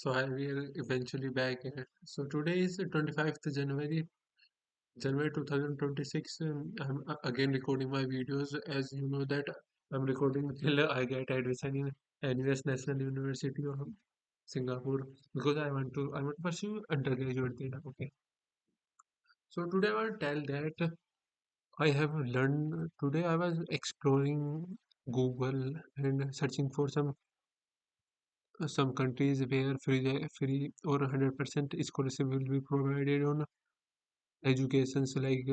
So I will eventually back. So today is the 25th January 2026. I'm again recording my videos. As you know that I'm recording till I get admission in NUS National University of Singapore because I want to pursue undergraduate there. Okay. So today I will tell that I have learned. Today I was exploring Google and searching for some countries where free or 100% scholarship will be provided on educations like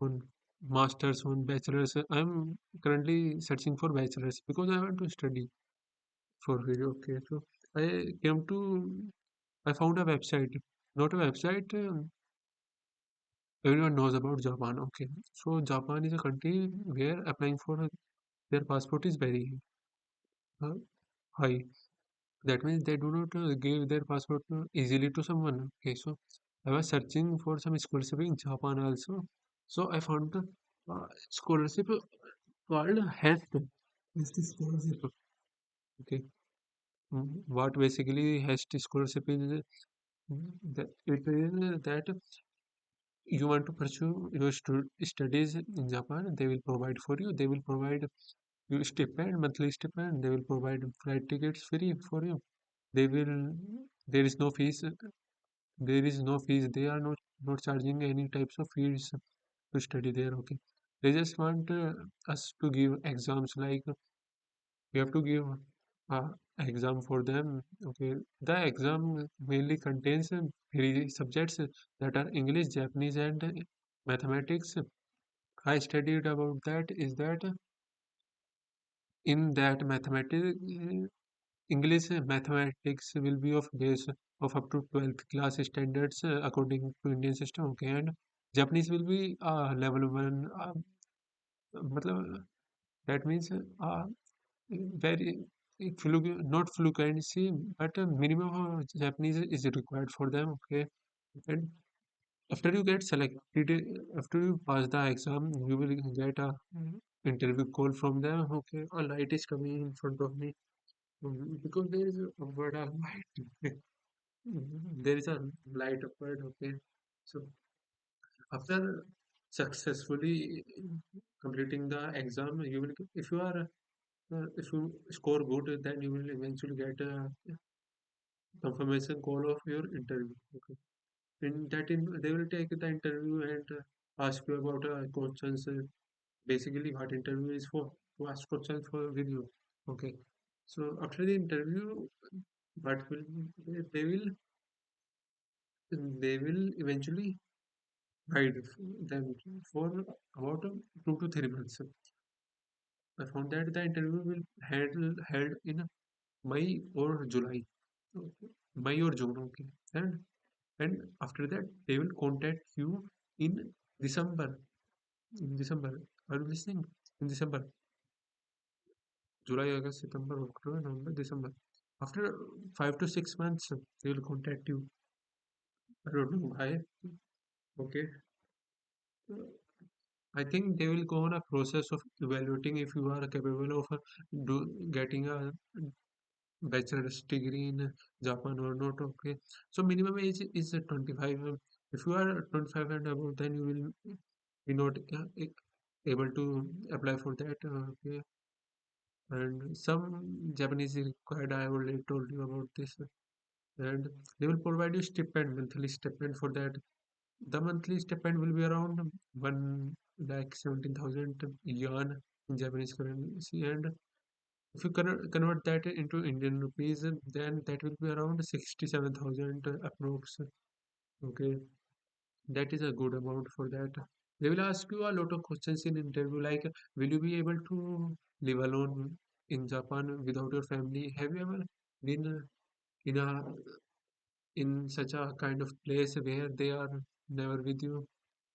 on masters, on bachelors. I'm currently searching for bachelors because I want to study for video. Okay, so I found a website, not a website. Everyone knows about Japan. Okay, so Japan is a country where applying for their passport is very uh, high. That means they do not give their passport easily to someone. Okay, so I was searching for some scholarship in Japan also. So I found the scholarship called HEST. HEST scholarship. Okay. What basically HEST scholarship is, that it is that you want to pursue your studies in Japan, they will provide for you. They will provide you stipend, monthly stipend. They will provide flight tickets free for you. They will. There is no fees. There is no fees. They are not charging any types of fees to study there. Okay, they just want us to give exams. Like we have to give exam for them. Okay, the exam mainly contains three subjects that are English, Japanese, and mathematics. I studied about that. Is that in that mathematics, English mathematics will be of base of up to 12th class standards according to Indian system. Okay, and Japanese will be level 1. मतलब that means very not fluency, but a minimum of Japanese is required for them. Okay, and after you get selected, after you pass the exam, you will get a interview call from them. Okay, a light is coming in front of me. Because there is a word of light. There is a light upward. Okay, so after successfully completing the exam, you will if you are if you score good, then you will eventually get a confirmation call of your interview. Okay, in that they will take the interview and ask you about questions. Basically, what interview is for, to ask questions for with you. Okay, so after the interview, what will they will eventually guide them for about 2 to 3 months. I found that the interview will held in May or July, okay. May or June, okay, and after that they will contact you in December. In December, are you listening? In December, July, August, September, October, November, December. After 5 to 6 months, they will contact you. I don't know why. Okay. I think they will go on a process of evaluating if you are capable of getting a bachelor's degree in Japan or not. Okay, so minimum age is 25. If you are 25 and above, then you will be not able to apply for that. Okay, and some Japanese is required. I already told you about this, and they will provide you stipend, monthly stipend for that. The monthly stipend will be around 1,17,000 yuan in Japanese currency, and if you convert that into Indian rupees, then that will be around 67,000 approx. Okay, that is a good amount for that. They will ask you a lot of questions in interview, like will you be able to live alone in Japan without your family? Have you ever been in a in such a kind of place where they are never with you?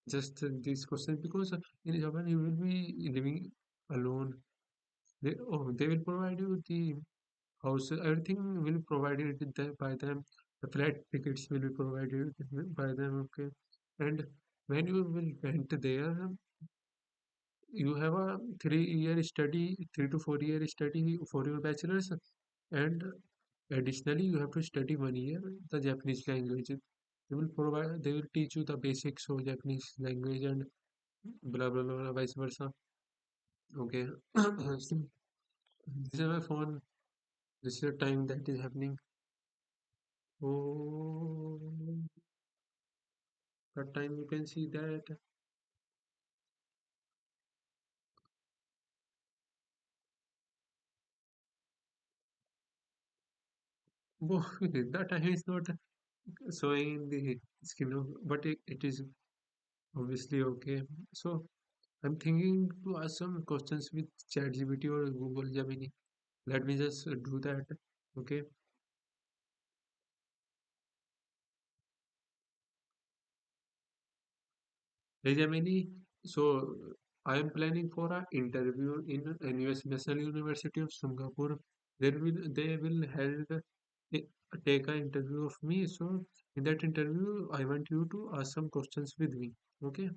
Just these questions, because in Japan you will be living alone. They will provide you the house, everything will be provided with by them. The flight tickets will be provided by them. Okay, and when you will went there, you have a 3 year study, 3 to 4 year study for your bachelor's, and Additionally, you have to study 1 year the Japanese language. They will teach you the basics of Japanese language and blah blah blah, vice versa. Okay. So this is my phone. This is the time that is happening. Oh, the time you can see that. Oh, the time is not showing in the screen, but it is obviously okay. So I'm thinking to ask some questions with ChatGPT or Google Gemini. Let me just do that. Okay. Hey Gemini, so I am planning for an interview in NUS National University of Singapore. They will held a- take an interview of me. So in that interview, I want you to ask some questions with me. Okay.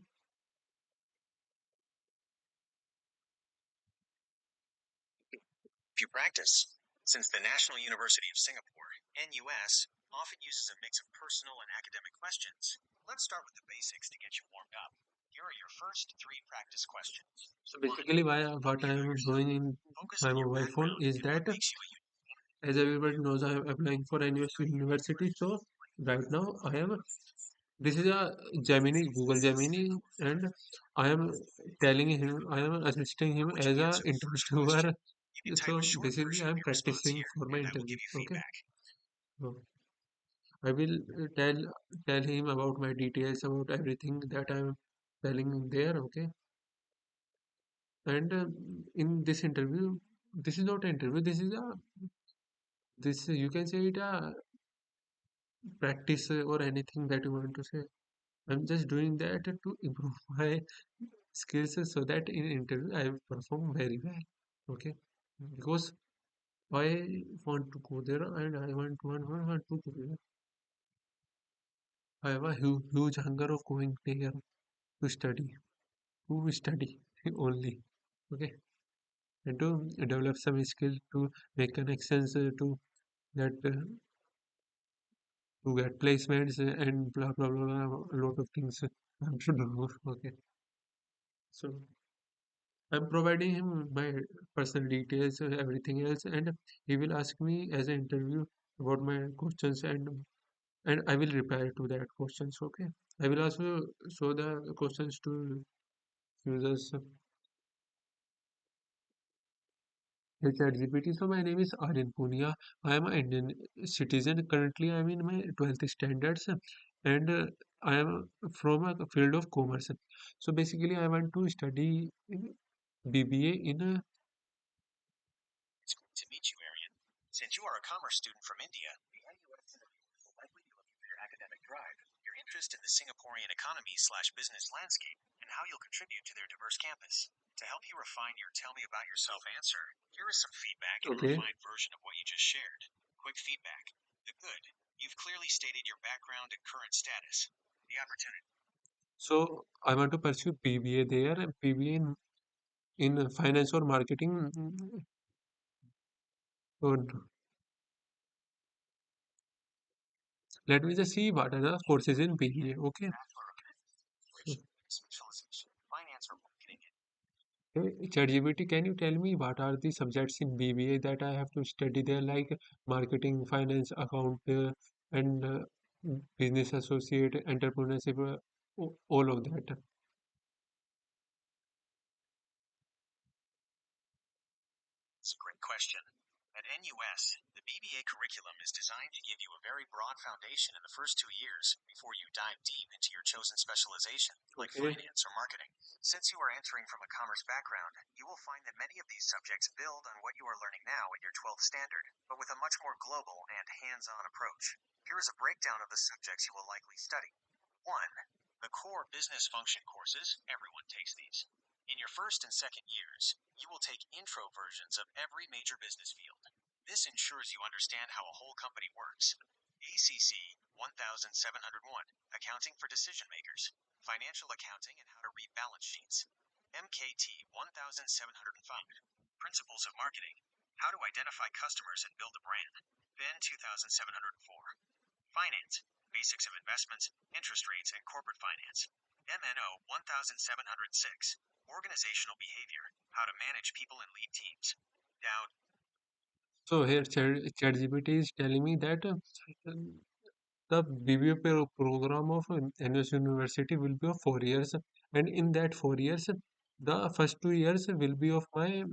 If you practice, since the National University of Singapore, NUS, often uses a mix of personal and academic questions. Let's start with the basics to get you warmed up. Here are your first three practice questions. So One, basically, how what do I you know am yourself? doing in Focus my on your mobile phone background is and what that, makes you a unique. as everybody knows, I am applying for NUS University. So right now, I am. This is a Gemini, Google Gemini, and I am telling him, I am assisting him How would you as a answer the first question? interviewer. You can type a So short basically, version I of am your response practicing here, for my and I will interview. give you Okay, feedback. so I will tell him about my details about everything that I am telling there. Okay, and in this interview, this is not an interview. This you can say it a practice or anything that you want to say. I'm just doing that to improve my skills so that in interview I will perform very well. Okay, because I want to go there and I want to go there. I have a huge hunger of going there to study only. Okay, and to develop some skill to make connections to that to get placements and blah blah blah, blah a lot of things I have to do. Okay, so I'm providing him my personal details, everything else, and he will ask me as an interview about my questions, and I will reply to that questions. Okay, I will also show the questions to users. Hey ChatGPT. So my name is Aryan Punia. I am an Indian citizen. Currently, I am in my 12th standards, and I am from a field of commerce. So basically, I want to study in BBA in a. It's great to meet you, Arian. Since you are a commerce student from India, the NUS interviews will likely be looking for your academic drive, your interest in the Singaporean economy/business landscape, and how you'll contribute to their diverse campus. To help you refine your tell me about yourself answer, here is some feedback and a Okay. refined version of what you just shared. Quick feedback. The good. You've clearly stated your background and current status. The opportunity. So I want to pursue PBA there, and PBA in finance or marketing. Good. Let me just see what are the courses in PBA. Okay. Bachelor of Business, specialization, finance or marketing. ChatGPT, can you tell me what are the subjects in BBA that I have to study there, like marketing, finance, account, and business associate, entrepreneurship, all of that? It's a great question. At NUS, the BBA curriculum is designed to give you a very broad foundation in the first 2 years before you dive deep into your chosen specialization, like Okay. finance or marketing. Since you are entering from a commerce background, you will find that many of these subjects build on what you are learning now in your 12th standard, but with a much more global and hands on approach. Here is a breakdown of the subjects you will likely study. 1. The core business function courses. Everyone takes these. In your first and second years, you will take intro versions of every major business field. This ensures you understand how a whole company works. ACC 1701, Accounting for Decision Makers, Financial Accounting and How to Read Balance Sheets. MKT 1705, Principles of Marketing, How to Identify Customers and Build a Brand. BIN 2704. Finance. Basics of Investments, Interest Rates, and Corporate Finance. MNO 1706. Organizational Behavior. How to Manage People and Lead Teams. Dowd. So here ChatGPT is telling me that the BBA program of NUS University will be of 4 years, and in that 4 years, the first 2 years will be of my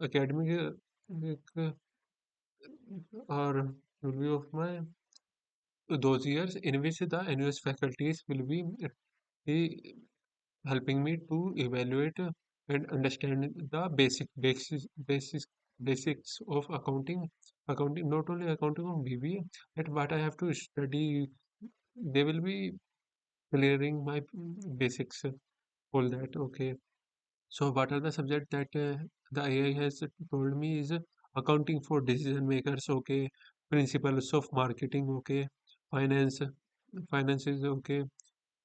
academic like, or will be of my those years in which the NUS faculties will be eh, helping me to evaluate and understand the basics of accounting, not only accounting of BBA, but what I have to study. They will be clearing my basics, all that. Okay, so what are the subjects that the AI has told me is accounting for decision makers? Okay, principles of marketing. Okay, finance finance is okay,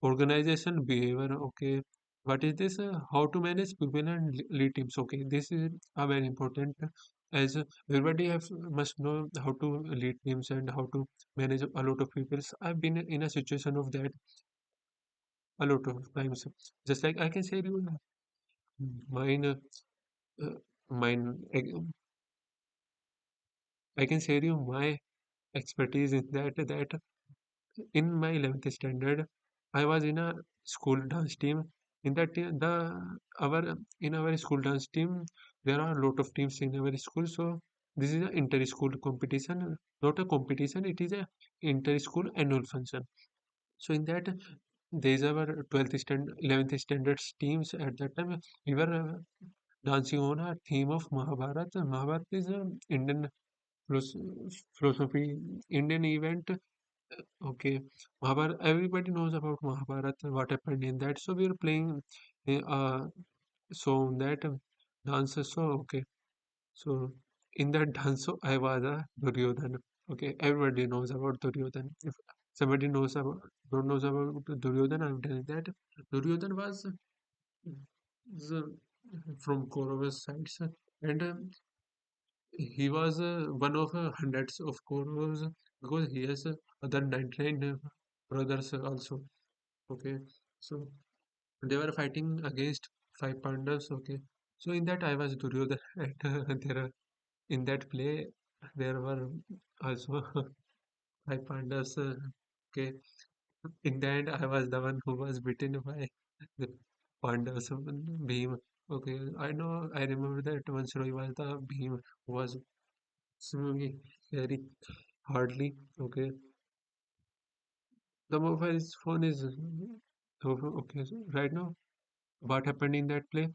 organization behavior. Okay, what is this? How to manage people and lead teams? Okay, this is a very important, as everybody have must know how to lead teams and how to manage a lot of people. I've been in a situation of that a lot of times. Just like I can say you mine, uh, mine. I can share you my expertise in that in my 11th standard, I was in a school dance team. In that our in our school dance team, there are a lot of teams in our school. So this is an inter-school competition, not a competition. It is a inter-school annual function. So in that, these our 12th standard, 11th standards teams at that time. We were dancing on a theme of Mahabharata. Mahabharata is a Indian philosophy, Indian event. Okay, Mahabharata. Everybody knows about Mahabharata. What happened in that? So we are playing. So that dance. So okay. So in that dance, so I was a Duryodhana. Okay, everybody knows about Duryodhana. If somebody don't knows about Duryodhana, I'm telling that Duryodhana was from Kauravas sides, and he was one of hundreds of Kauravas because he has other 99 brothers also. Okay, so they were fighting against five Pandavas. Okay, so in that I was Duryodhana, and in that play there were also five Pandavas. Okay, in the end I was the one who was beaten by the Pandavas. Bhima. Okay, I know. I remember that once Roy was the Bhima who was swinging very hardly. Okay, the mobile phone is okay. So right now, what happened in that play?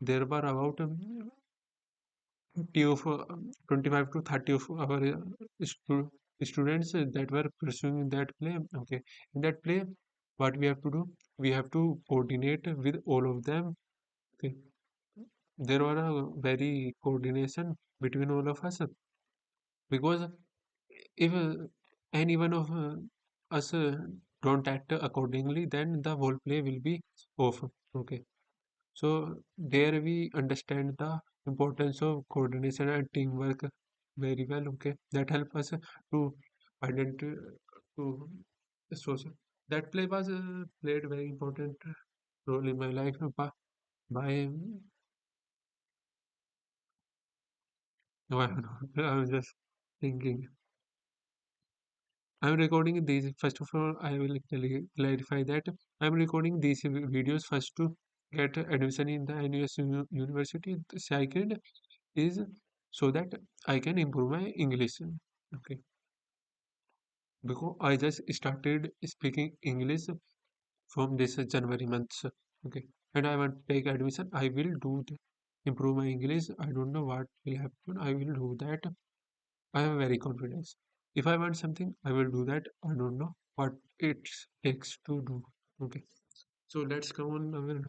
There were about 30 of 25 to 30 of our students that were pursuing that play. Okay, in that play, what we have to do? We have to coordinate with all of them. Okay, there were a very coordination between all of us because if any one of us don't act accordingly, then the whole play will be off. Okay, so there we understand the importance of coordination and teamwork very well. Okay, that help us to identify to social. That play was played very important role in my life by no, I'm just thinking. I'm recording these. First of all, I will clarify that I'm recording these videos first to get admission in the NUS University. The second is so that I can improve my English. Okay, because I just started speaking English from this January month. Okay, and I want to take admission. I will do improve my English. I don't know what will happen. I will do that. I have very confidence. If I want something, I will do that. I don't know what it takes to do. Okay, so let's come on our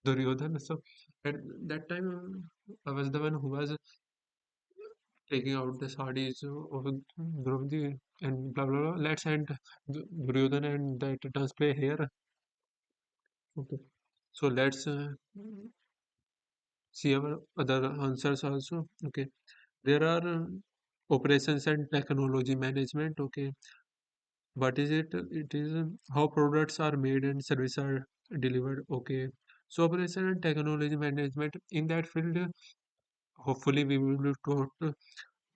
Duryodhana. So at that time, I was the one who was taking out the sarees of Draupadi and blah blah blah. Let's end Duryodhana and that dance play here. Okay, so let's see our other answers also. Okay, there are. operations and technology management. Okay, what is it? It is how products are made and services are delivered. Okay, so operation and technology management in that field, hopefully we will be taught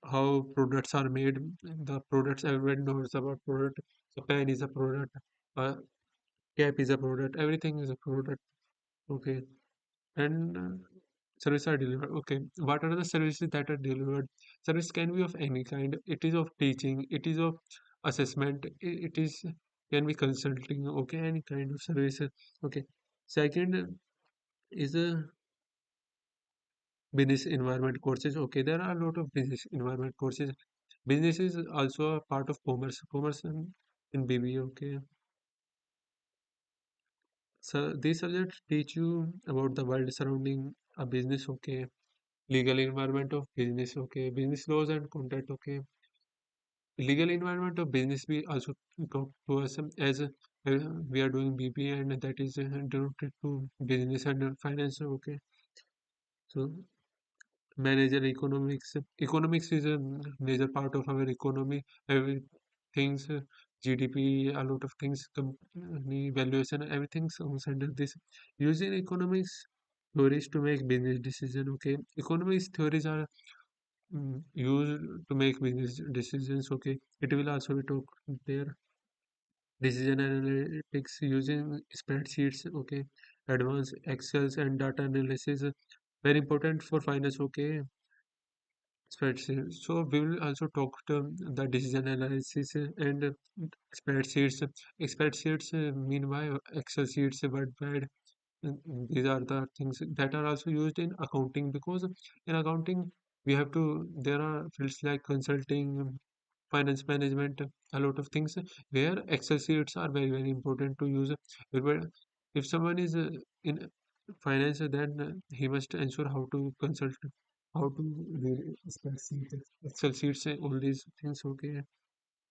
how products are made. The products, everyone knows about product. A pen is a product, a cap is a product, everything is a product. Okay, and services are delivered. Okay, what are the services that are delivered? Service can be of any kind. It is of teaching, it is of assessment, it is can be consulting. Okay, any kind of services. Okay, second is a business environment courses. Okay, there are a lot of business environment courses. Business is also a part of commerce in BBA. Okay, so these subjects teach you about the world surrounding a business. Okay, legal environment of business. Okay, business laws and content. Okay, legal environment of business we also talk to us as we are doing BBA, and that is related to business and finance. Okay, so manager economics is a major part of our economy. Every things, GDP, a lot of things, company valuation, everything comes under this. Using economics theories to make business decision. Okay, economics theories are used to make business decisions. Okay, it will also be talked there. Decision analytics using spreadsheets. Okay, advanced excels and data analysis, very important for finance. Okay, spreadsheets. So we will also talk to the decision analysis and spreadsheets. Spreadsheets mean by Excel sheets, but bad. These are the things that are also used in accounting, because in accounting we have to. There are fields like consulting, finance management, a lot of things where Excel sheets are very very important to use. If if someone is in finance, then he must ensure how to consult, how to read spreadsheet, Excel sheets, and all these things. Okay,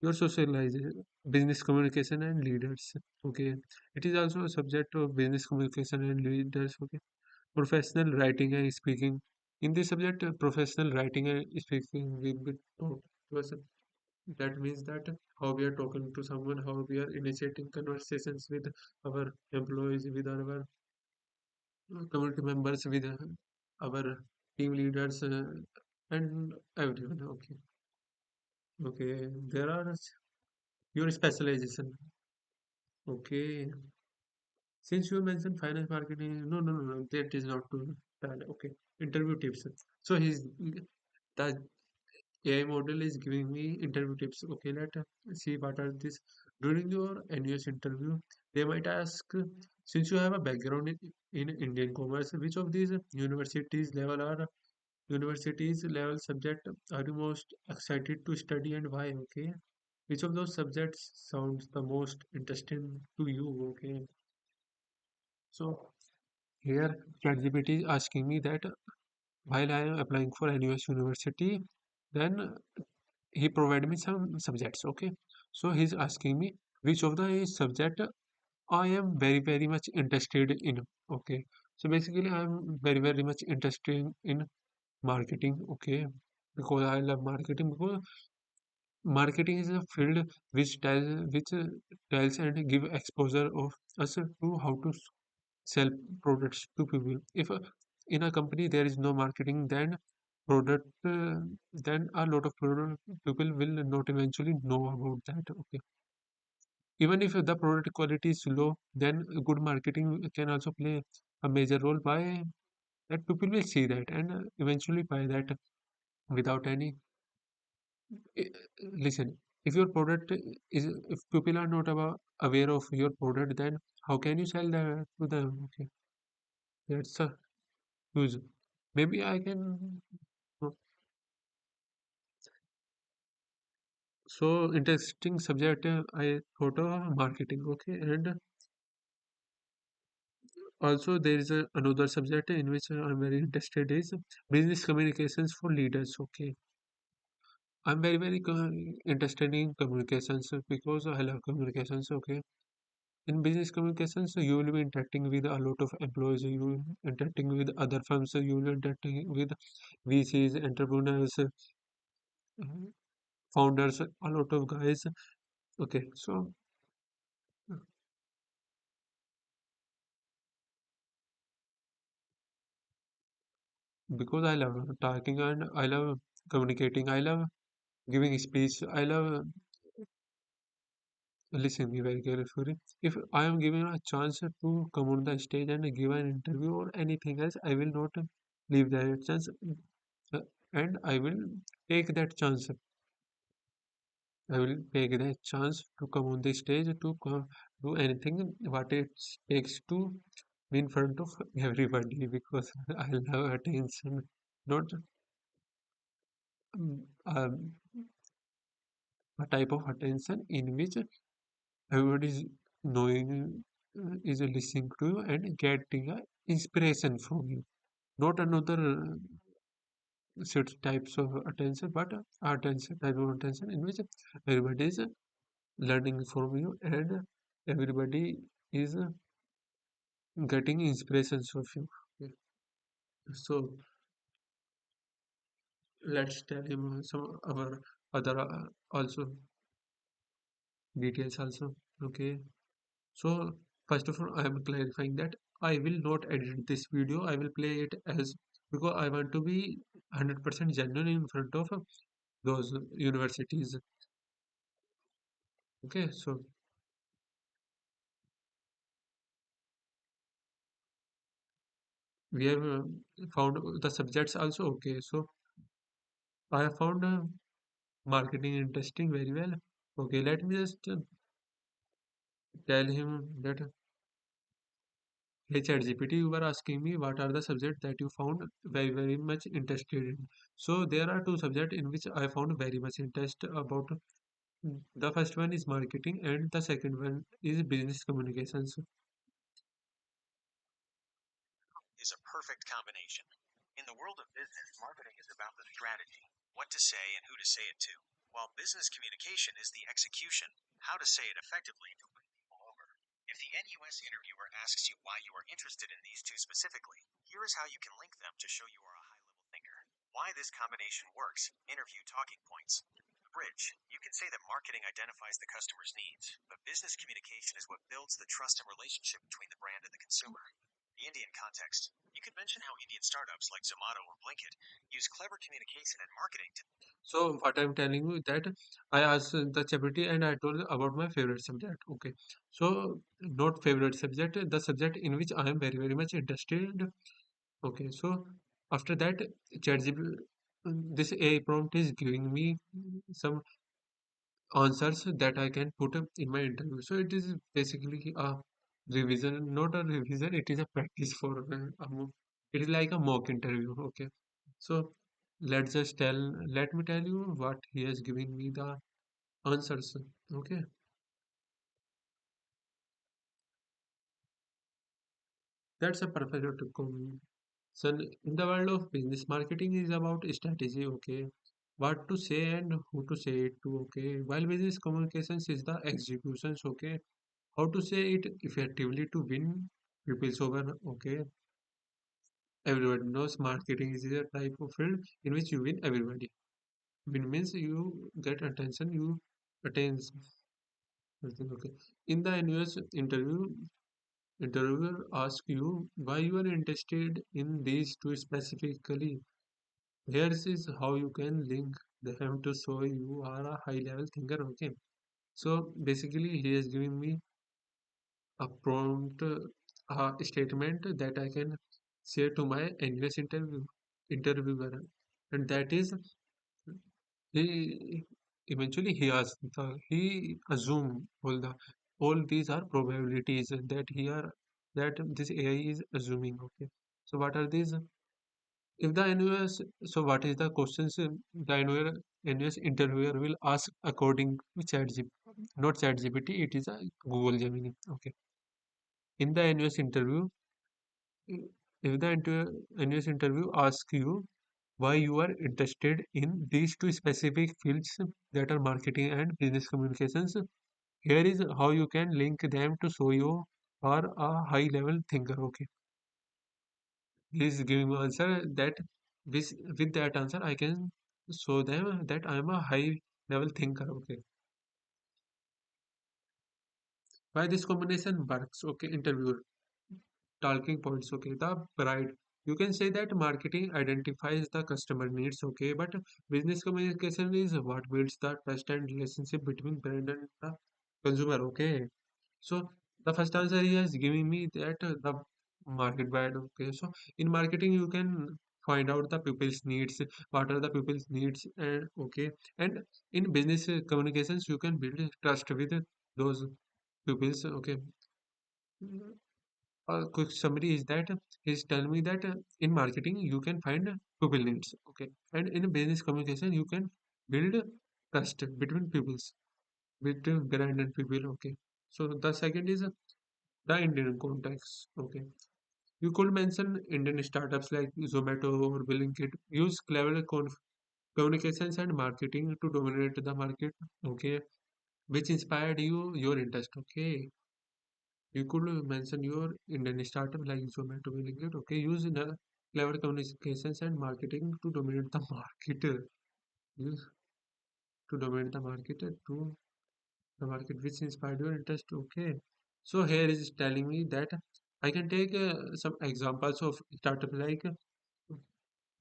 your socialization, business communication and leaders. Okay, it is also a subject of business communication and leaders. Okay, professional writing and speaking. In this subject, professional writing and speaking will be taught to us. That means that how we are talking to someone, how we are initiating conversations with our employees, with our community members, with our team leaders, and everyone. Okay, okay. There are your specialization. Okay, since you mentioned finance marketing, no, no, no, no, that is not to tell. Okay, interview tips. So the AI model is giving me interview tips. Okay, let see what are this. During your NUS interview, they might ask, since you have a background in Indian commerce, which of these universities level subject are you most excited to study and why? Okay, which of those subjects sounds the most interesting to you? Okay, so here ChatGPT is asking me that while I am applying for NUS university, then he provided me some subjects. Okay, so he's asking me which of the subject I am very very much interested in. Okay, so basically I am very very much interested in marketing. Okay, because I love marketing, because marketing is a field which tells and give exposure of us to how to sell products to people. If in a company there is no marketing, then product then a lot of people will not eventually know about that. Okay, even if the product quality is low, then good marketing can also play a major role, by that people will see that and eventually buy that without any i- listen, if your product is, if people are not aware of your product, then how can you sell that to them? Okay, that's a huge. Maybe I can. So interesting subject. I thought of marketing. Okay, and also there is another subject in which I'm very interested is business communications for leaders. Okay, I'm very very interested in communications because I love communications. Okay, in business communications you will be interacting with a lot of employees. You will be interacting with other firms. You will be interacting with VCs, entrepreneurs, founders, a lot of guys. Okay, so because I love talking and I love communicating, I love giving speech, I love listen me very carefully. If I am given a chance to come on the stage and give an interview or anything else, I will not leave that chance, uh, and I will take that chance. I will take that chance to come on the stage to do anything what it takes to be in front of everybody because I love attention, not um, a type of attention in which everybody is knowing, is listening to you and getting a inspiration from you. Not another set types of attention, but attention type of attention in which everybody is learning from you and everybody is getting inspirations of you. Okay. So let's tell him some our other also details also. Okay. So first of all, I am clarifying that I will not edit this video. I will play it as because I want to be 100% genuine in front of those universities. Okay, so we have found the subjects also. Okay, so I have found marketing interesting very well. Okay, let me just tell him that hey ChatGPT, you were asking me what are the subjects that you found very much interested in. So there are two subjects in which I found very much interest about. The first one is marketing and the second one is business communications. Is a perfect combination. In the world of business, marketing is about the strategy, what to say and who to say it to, while business communication is the execution, how to say it effectively to win people over. If the NUS interviewer asks you why you are interested in these two specifically, here is how you can link them to show you are a high level thinker. Why this combination works. Interview talking points. Bridge. You can say that marketing identifies the customer's needs, but business communication is what builds the trust and relationship between the brand and the consumer. The Indian context. You could mention how Indian startups like Zomato or Blinkit use clever communication and marketing to. So what I'm telling you that I asked the ChatGPT and I told about my favorite subject. Okay, so not favorite subject, the subject in which I am very much interested. Okay, so after that, ChatGPT, this AI prompt is giving me some answers that I can put up in my interview. So it is basically a revision, not a revision, it is a practice for it is like a mock interview. Okay. So let me tell you what he has given me the answers. Okay. That's a perfect outcome. So in the world of business, marketing is about strategy. Okay. What to say and who to say it to. Okay. While business communications is the executions. Okay, how to say it effectively to win people's over. Okay, everybody knows marketing is a type of field in which you win everybody. Win means you get attention, you attain something. Okay, in the NUS interview, interviewer asks you why you are interested in these two specifically. Here is how you can link them to show you are a high level thinker. Okay, so basically he is giving me a prompt, a statement that I can say to my NUS interviewer, and that is he eventually he asked he assume all these are probabilities that he are that this AI is assuming. Okay, so what are these? If the NUS, so what is the questions the NUS interviewer will ask according to ChatGPT, not ChatGPT, it is a Google Gemini. Okay, in the NUS interview, if the NUS interview asks you why you are interested in these two specific fields that are marketing and business communications, here is how you can link them to show you are a high level thinker. Okay, he is giving me answer that with that answer I can show them that I am a high level thinker. Okay, why this combination works? Okay, interviewer talking points. Okay, the pride. You can say that marketing identifies the customer needs. Okay, but business communication is what builds the trust and relationship between brand and the consumer. Okay, so the first answer he is giving me that the market bad. Okay, so in marketing you can find out the people's needs, what are the people's needs, and okay, and in business communications you can build trust with those people's. Okay, a quick summary is that he's telling me that in marketing you can find people needs. Okay, and in business communication you can build trust between peoples, between brand and people. Okay, so the second is the Indian context. Okay, you could mention Indian startups like Zomato or Blinkit use clever communications and marketing to dominate the market. Okay, which inspired you your interest. Okay, you could mention your Indian startup like Zomato, Blinkit. Okay, use the clever communications and marketing to dominate the market. Use to dominate the market to the market which inspired your interest. Okay, so here is telling me that I can take some examples of startup like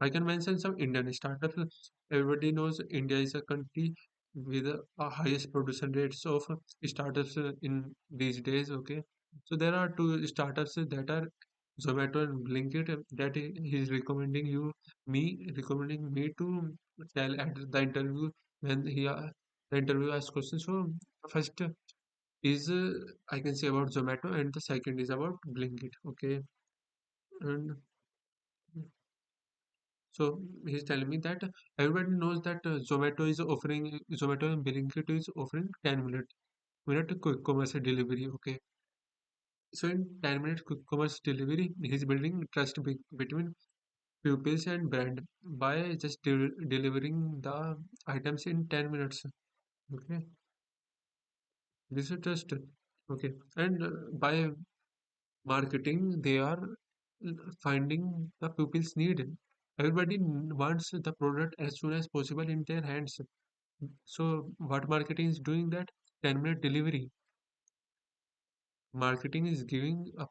I can mention some Indian startups. Everybody knows India is a country with a highest production rates of startups in these days. Okay, so there are two startups that are Zomato and Blinkit that he is recommending me to tell at the interview when the interview asks questions. So first is I can say about Zomato and the second is about Blinkit. Okay, and so he's telling me that everybody knows that Zomato and Blinkit is offering 10 minute quick commerce delivery. Okay, so in 10 minute quick commerce delivery, he's building trust between pupils and brand by just delivering the items in 10 minutes. Okay, this is trust. Okay, and by marketing, they are finding the pupils need. Everybody wants the product as soon as possible in their hands. So what marketing is doing that 10-minute delivery. Marketing is giving up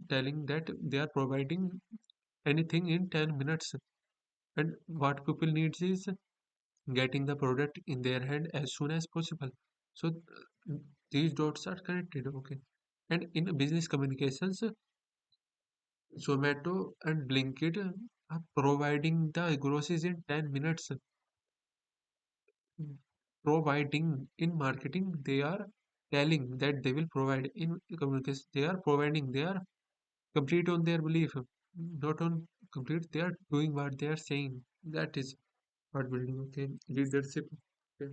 telling that they are providing anything in 10 minutes. And what people needs is getting the product in their hand as soon as possible. So these dots are connected. Okay. And in business communications, Zomato and Blinkit are providing the groceries in 10 minutes. Providing in marketing, they are telling that they will provide in communication. They are providing. They are complete on their belief, not on complete. They are doing what they are saying. That is what building. Okay, leadership. Okay.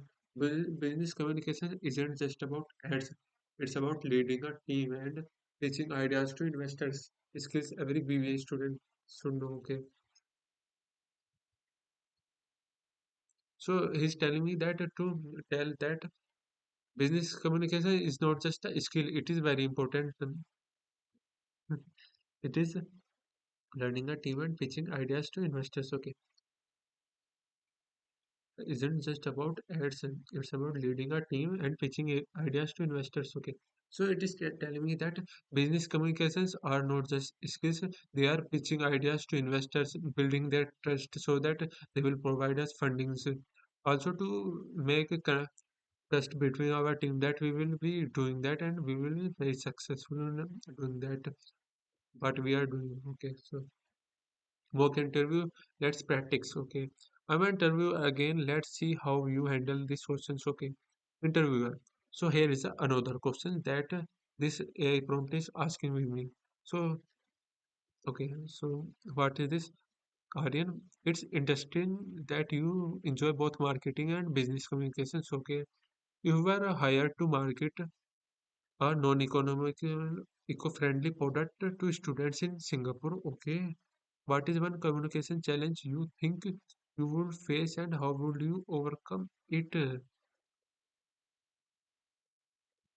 Business communication isn't just about ads. It's about leading a team and pitching ideas to investors. Skills every BBA student should know. Okay, so he's telling me that to tell that business communication is not just a skill; it is very important. It is learning a team and pitching ideas to investors. Okay, isn't just about ads, it's about leading a team and pitching ideas to investors. Okay, so it is telling me that business communications are not just skills, they are pitching ideas to investors, building their trust so that they will provide us fundings, also to make a trust between our team that we will be doing that and we will be very successful in doing that what we are doing. Okay, so mock interview, let's practice. Okay, I'm an interview again. Let's see how you handle these questions. Okay, interviewer. So here is another question that this AI prompt is asking with me. So okay, so what is this, Aryan? It's interesting that you enjoy both marketing and business communications. Okay, you were hired to market a non-economical, eco-friendly product to students in Singapore. Okay, what is one communication challenge you think you would face and how would you overcome it?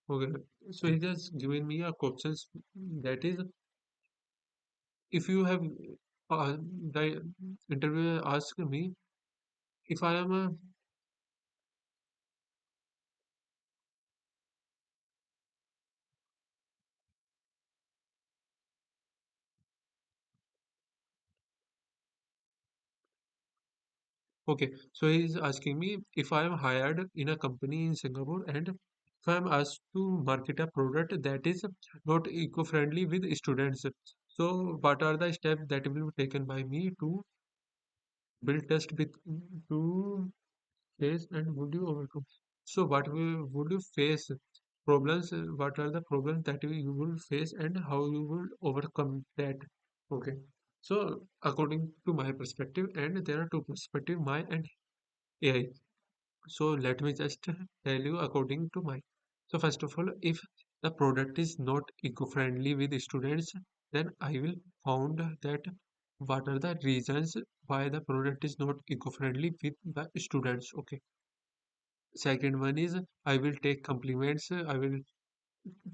Okay, so he just given me a questions that is if you have the interviewer asked me if I am Okay, so he's asking me if I am hired in a company in Singapore and if I am asked to market a product that is not eco-friendly with students. So what are the steps that will be taken by me to build trust with to face and would you overcome? So would you face problems? What are the problems that you will face and how you will overcome that? Okay. So according to my perspective, and there are two perspectives, my and AI. So let me just tell you according to my. So first of all, if the product is not eco-friendly with students, then I will found that what are the reasons why the product is not eco-friendly with the students. Okay. Second one is I will take compliments. I will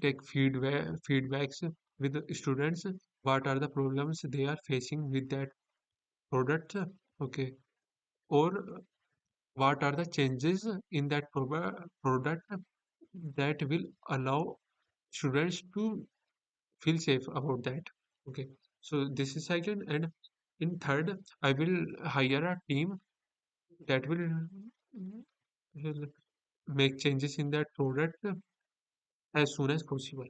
take feedbacks with the students. What are the problems they are facing with that product? Okay. Or what are the changes in that product that will allow students to feel safe about that. Okay, so this is second, and in third, I will hire a team that will make changes in that product as soon as possible.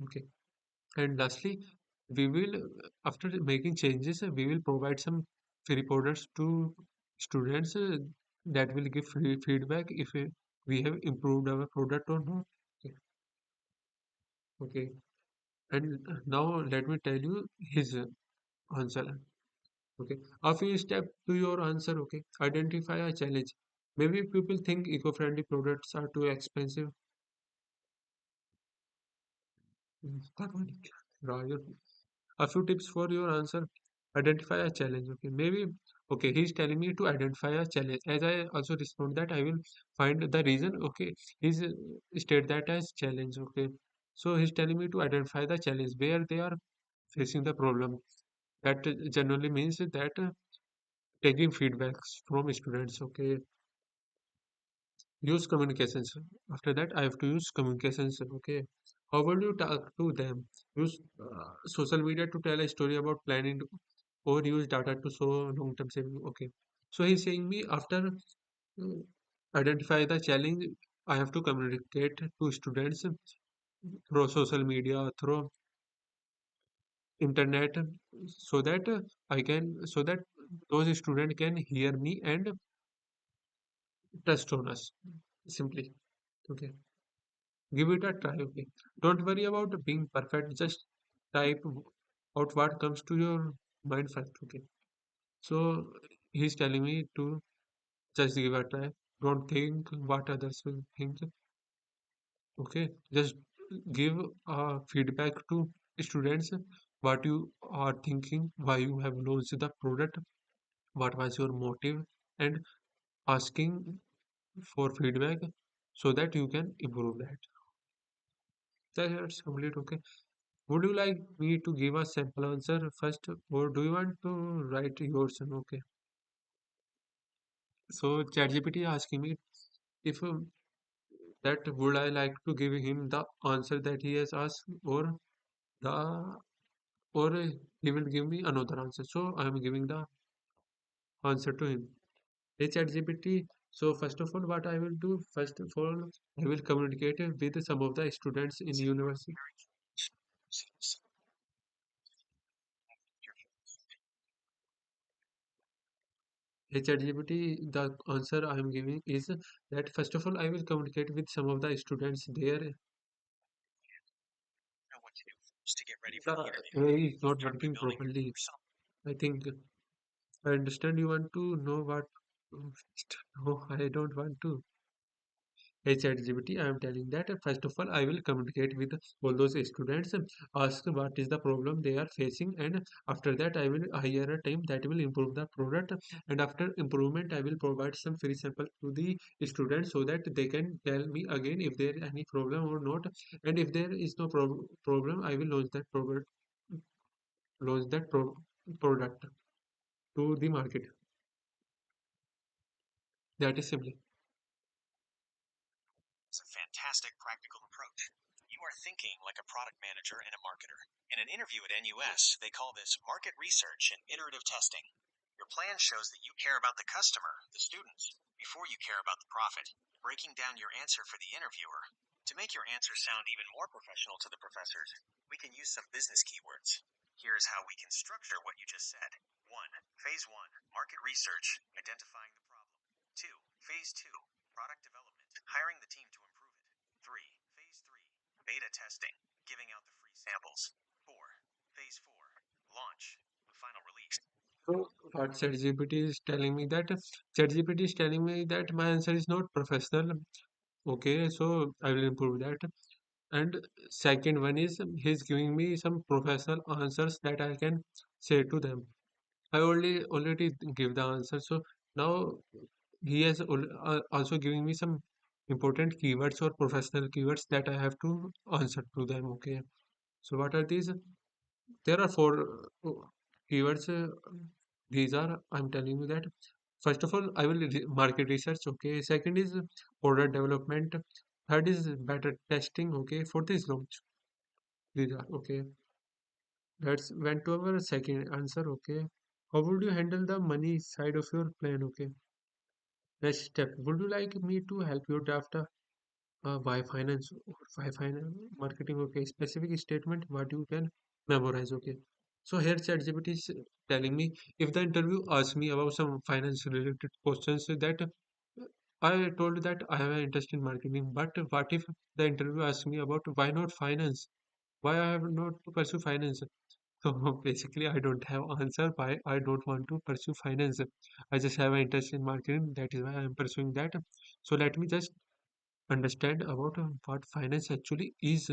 Okay, and lastly, we will after making changes, we will provide some free products to students that will give free feedback if we have improved our product or not. Okay, okay. And now let me tell you his answer. Okay. A few steps to your answer. Okay. Identify a challenge. Maybe people think eco-friendly products are too expensive. भगवान क्या राजा. A few tips for your answer. Identify a challenge. Okay. Maybe okay. He's telling me to identify a challenge. As I also respond that I will find the reason. Okay. He's state that as challenge. Okay. So he's telling me to identify the challenge where they are facing the problem. That generally means that taking feedbacks from students. Okay, use communications. After that, I have to use communications. Okay, how will you talk to them? Use social media to tell a story about planning, or use data to show long-term saving. Okay, so he's saying me after identify the challenge, I have to communicate to students through social media, through internet, so that so that those students can hear me and trust on us. Simply, okay. Give it a try, okay. Don't worry about being perfect. Just type out what comes to your mind first, okay. So he's telling me to just give a try. Don't think what others will think, okay. Just give feedback to students what you are thinking, why you have launched the product, what was your motive, and asking for feedback so that you can improve that. That's complete, okay. Would you like me to give a sample answer first, or do you want to write yours? Okay. So ChatGPT asking me if that would I like to give him the answer that he has asked, the or he will give me another answer. So I am giving the answer to him. Hey ChatGPT. So first of all, what I will do first of all, I will communicate with some of the students in university. HChatGPT, the answer I am giving is that first of all, I will communicate with some of the students there. Know what to do first to get ready for the The interview. AI is not Start by working building your properly. persona. I think I understand you want to know what. No, I don't want to. Hey ChatGPT, I am telling that first of all, I will communicate with all those students, ask what is the problem they are facing, and after that, I will hire a team that will improve the product. And after improvement, I will provide some free sample to the students so that they can tell me again if there is any problem or not. And if there is no problem, I will launch that product to the market. That is simply. It's a fantastic practical approach. You are thinking like a product manager and a marketer. In an interview at NUS, they call this market research and iterative testing. Your plan shows that you care about the customer, the students, before you care about the profit, breaking down your answer for the interviewer. To make your answer sound even more professional to the professors, we can use some business keywords. Here's how we can structure what you just said. 1. Phase 1, market research, identifying the problem. 2. Phase 2, product development, hiring the team to improve it. 3. Phase 3, beta testing, giving out the free samples. 4. Phase 4, launch, the final release. So what ChatGPT is telling me that ChatGPT is telling me that my answer is not professional. Okay, so I will improve that. And second one is he's giving me some professional answers that I can say to them. I already give the answer. So now he has also giving me some important keywords or professional keywords that I have to answer to them. Okay. So what are these? There are four keywords. These are I'm telling you that first of all I will market research. Okay. Second is product development. Third is better testing. Okay. Fourth is launch. These are okay. Let's went to our second answer. Okay. How would you handle the money side of your plan? Okay. Next step. Would you like me to help you draft a why finance or why finance marketing? Okay. Specific statement what you can memorize. Okay. So here ChatGPT is telling me if the interview asks me about some finance related questions that I told that I have an interest in marketing, but what if the interview asks me about why not finance? Why I have not to pursue finance? So basically, I don't have answer why I don't want to pursue finance. I just have an interest in marketing. That is why I am pursuing that. So let me just understand about what finance actually is.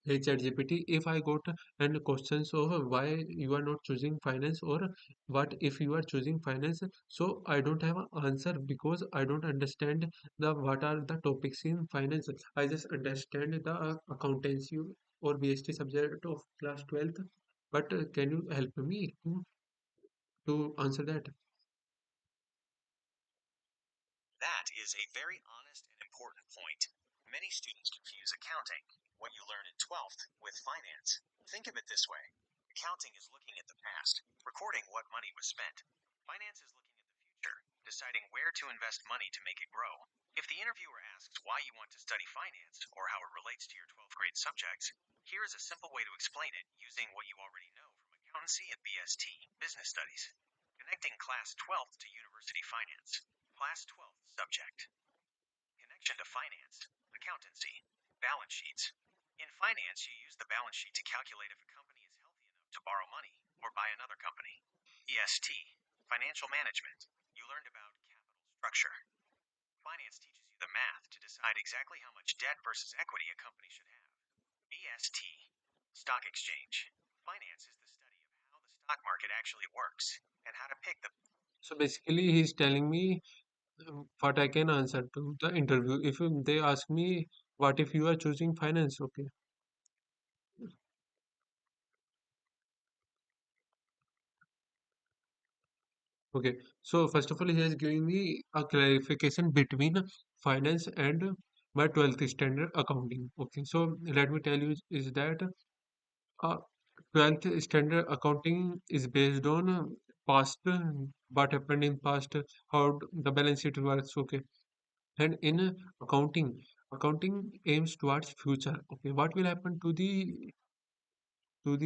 Hey ChatGPT, if I got and questions of why you are not choosing finance or what if you are choosing finance, so I don't have an answer because I don't understand the what are the topics in finance. I just understand the accountancy or BST subject of class 12th. But can you help me to answer that? That is a very honest and important point. Many students confuse accounting, what you learn in 12th, with finance. Think of it this way. Accounting is looking at the past, recording what money was spent. Finance is looking at the future, deciding where to invest money to make it grow. If the interviewer asks why you want to study finance or how it relates to your 12th grade subjects, here is a simple way to explain it using what you already know from accountancy and BST, business studies. Connecting class 12th to university finance. Class 12th subject. Connection to finance, accountancy, balance sheets. In finance, you use the balance sheet to calculate if a company is healthy enough to borrow money or buy another company. EST, financial management. You learned about capital structure. Finance teaches you the math to decide exactly how much debt versus equity a company should have. BST, stock exchange. Finance is the study of how the stock market actually works and how to pick the. So basically, he's telling me what I can answer to the interview. If they ask me, what if you are choosing finance? Okay. Okay. So first of all, he is giving me a clarification between finance and my 12th standard accounting. Okay. So let me tell you is that uh, 12th standard accounting is based on past, what happened in past, how the balance sheet works. Okay. And in accounting aims towards future. Okay. What will happen to the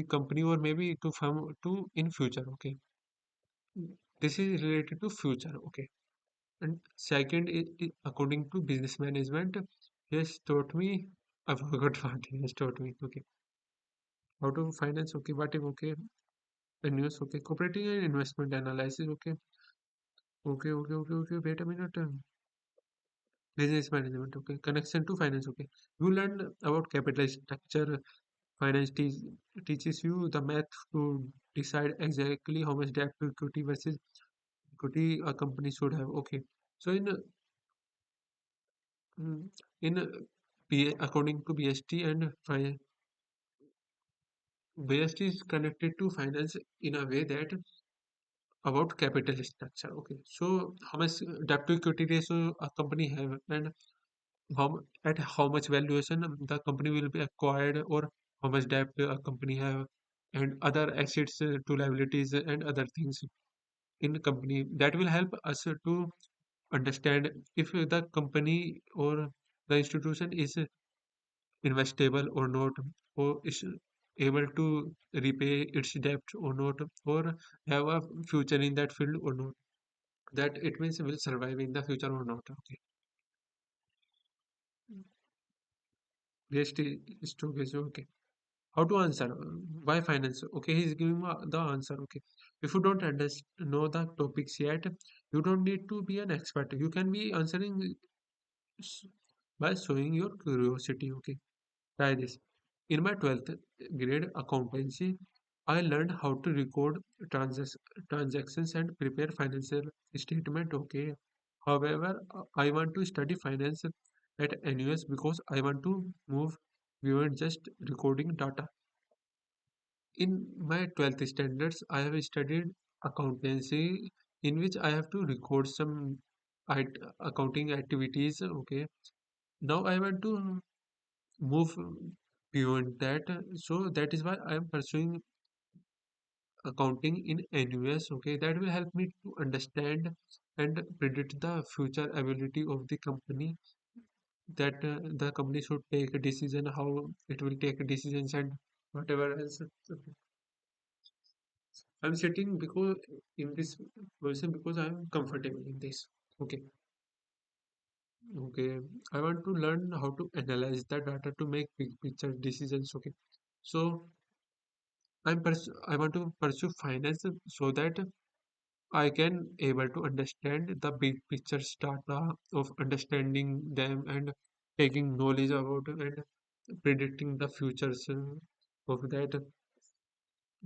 company or maybe to firm to in future. Okay. This is related to future. Okay. And second, according to business management, he has taught me, I forgot what he has taught me. Okay, how to finance. Okay, what if okay, news. Okay, cooperating and investment analysis. Okay, okay. Wait a minute. Business management. Okay, connection to finance. Okay, you learn about capital structure. Finance teaches you the math to decide exactly how much debt to equity versus equity a company should have. Okay, so in according to BST and BST is connected to finance in a way that about capital structure. Okay, so how much debt to equity ratio a company have and at how much valuation the company will be acquired or how much debt a company have and other assets to liabilities and other things in the company. That will help us to understand if the company or the institution is investable or not, or is able to repay its debt or not, or have a future in that field or not. That it means will survive in the future or not. Okay. Waste storage. Okay. How to answer? Why finance? Okay, he's giving the answer. Okay. If you don't understand know the topics yet, you don't need to be an expert. You can be answering s- by showing your curiosity. Okay. Try this. In my 12th grade accountancy, I learned how to record transac- transactions and prepare financial statement. Okay. However, I want to study finance at NUS because I want to move beyond just recording data. In my 12th standards, I have studied accountancy in which I have to record some accounting activities. Okay. Now I want to move beyond that. So that is why I am pursuing accounting in NUS. Okay, that will help me to understand and predict the future ability of the company. That the company should take a decision, how it will take decisions, and whatever else. I'm sitting because in this position because I'm comfortable in this. Okay, okay. I want to learn how to analyze the data to make big picture decisions. Okay, so I want to pursue finance so that I can able to understand the big picture data of understanding them and taking knowledge about and predicting the futures of that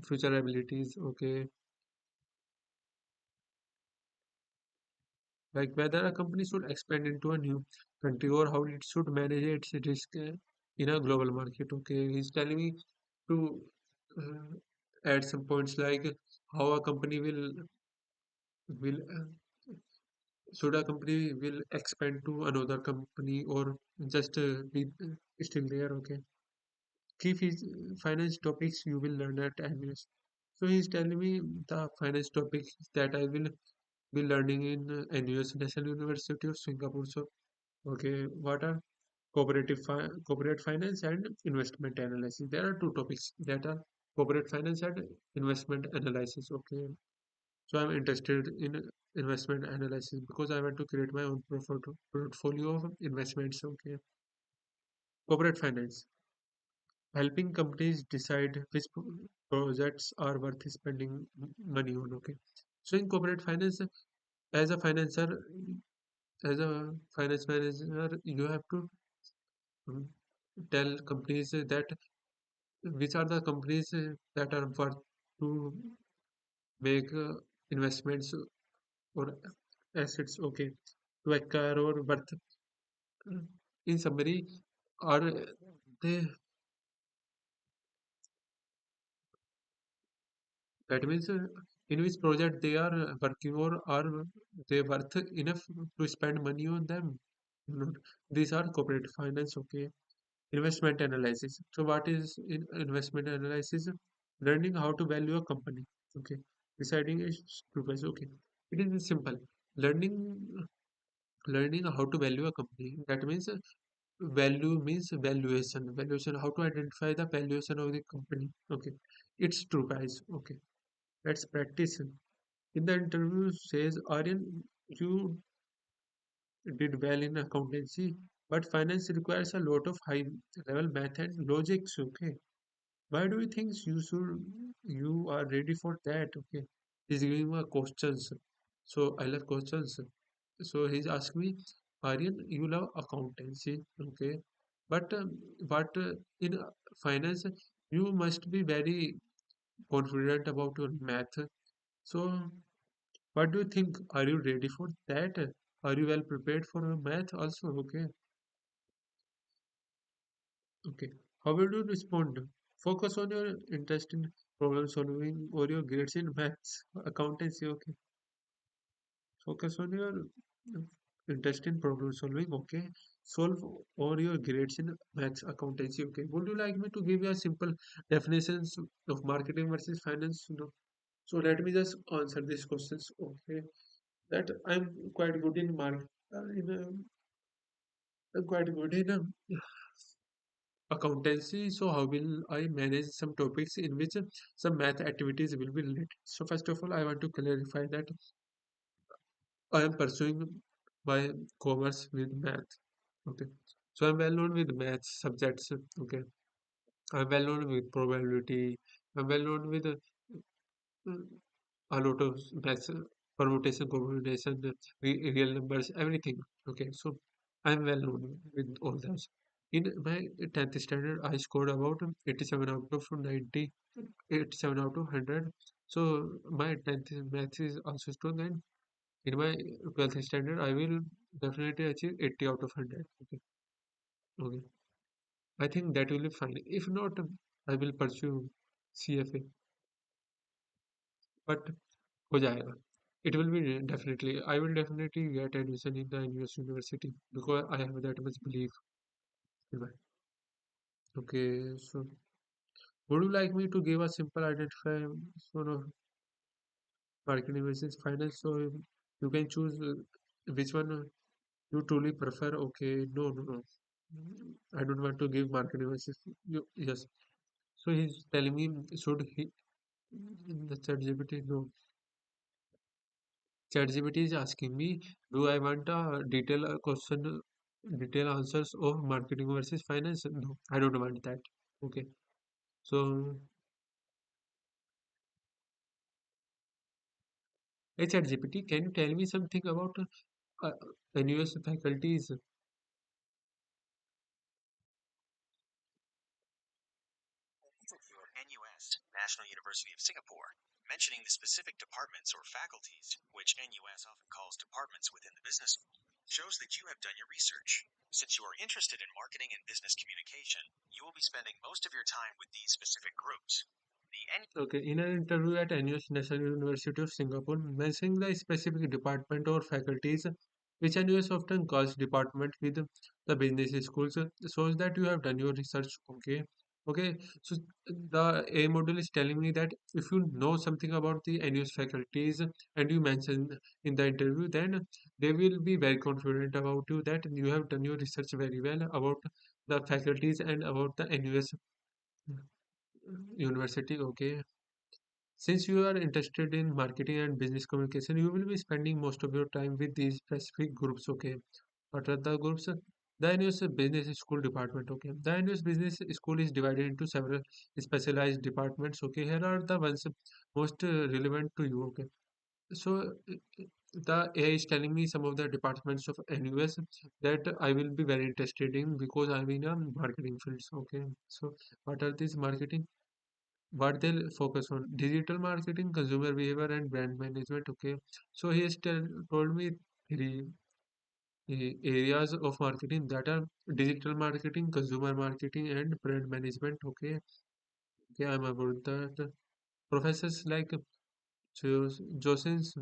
future abilities. Okay, like whether a company should expand into a new country or how it should manage its risk in a global market. Okay, he's telling me to add some points like how a company will should a company will expand to another company or just be still there. Okay, key finance topics you will learn at NUS. So he's telling me the finance topics that I will be learning in NUS, National University of Singapore. So okay, what are corporate finance and investment analysis? There are two topics that are corporate finance and investment analysis. Okay, so I'm interested in investment analysis because I want to create my own portfolio of investments. Okay, corporate finance, helping companies decide which projects are worth spending money on. Okay, so in corporate finance, as a financer, as a finance manager, you have to mm, tell companies that which are the companies that are worth to make investments or assets. Okay, to acquire or worth. In summary, are they that means in which project they are working or are they worth enough to spend money on them? Not. These are corporate finance. Okay, investment analysis. So what is in investment analysis? Learning how to value a company. Okay, deciding a price. Okay, it is simple. Learning learning how to value a company. That means value means valuation. Valuation. How to identify the valuation of the company. Okay, its true price. Okay, let's practice. In the interview, says Aryan, you did well in accountancy, but finance requires a lot of high level math and logics. Okay, why do you think you are ready for that? Okay, he's giving me questions. So I love questions. So he's asking me, Aryan, you love accountancy. Okay, but in finance, you must be very confident about your math. So what do you think? Are you ready for that? Are you well prepared for math also? Okay. Okay. How will you respond? Focus on your interest in problem solving or your grades in maths, accountancy. Okay. Focus on your interest in problem solving, okay. Solve all your grades in maths accountancy, okay. Would you like me to give you a simple definitions of marketing versus finance? No. So let me just answer these questions, okay. That I'm quite good in I'm quite good in accountancy. So how will I manage some topics in which some math activities will be related? So first of all, I want to clarify that I am pursuing my commerce with math. Okay. So I'm well known with math subjects. Okay. I'm well known with probability. I'm well known with a lot of maths, permutation, combination, real numbers, everything. Okay. So I'm well known with all those. In my 10th standard, I scored about 87 out of 90, 87 out of 100. So my 10th maths is also strong, and in my 12th standard, I will definitely achieve 80 out of 100. Okay. Okay. I think that will be fine. If not, I will pursue CFA. But हो जाएगा. It will be definitely. I will definitely get admission in the US university because I have that much belief in my. Okay, so would you like me to give a simple identifier sort of marketing versus finance? So you can choose which one you truly prefer. Okay, no, no, no. I don't want to give marketing versus you. Yes. So he's telling me, should he in the chat GPT? No. ChatGPT is asking me, do I want a detailed detailed answers of marketing versus finance? No, I don't want that. Okay. So, hey ChatGPT, can you tell me something about uh, NUS faculties? NUS, National University of Singapore, mentioning the specific departments or faculties, which NUS often calls departments within the business school, shows that you have done your research. Since you are interested in marketing and business communication, you will be spending most of your time with these specific groups. The N Okay, in an interview at NUS National University of Singapore, mentioning the specific department or faculties which NUS often calls department with the business schools shows that you have done your research. Okay, okay. So the A model is telling me that if you know something about the NUS faculties and you mention in the interview, then they will be very confident about you that you have done your research very well about the faculties and about the NUS university. Okay, since you are interested in marketing and business communication, you will be spending most of your time with these specific groups. Okay, what are the groups? The NUS Business School Department. Okay, the NUS Business School is divided into several specialized departments. Okay, here are the ones most relevant to you. Okay, so the AI is telling me some of the departments of NUS that I will be very interested in because I'm in a marketing field. Okay, so what are these marketing? What they'll focus on? Digital marketing, consumer behavior, and brand management. Okay, so he has told me three areas of marketing that are digital marketing, consumer marketing, and brand management. Okay, okay, I'm about that. Professors like Joseph's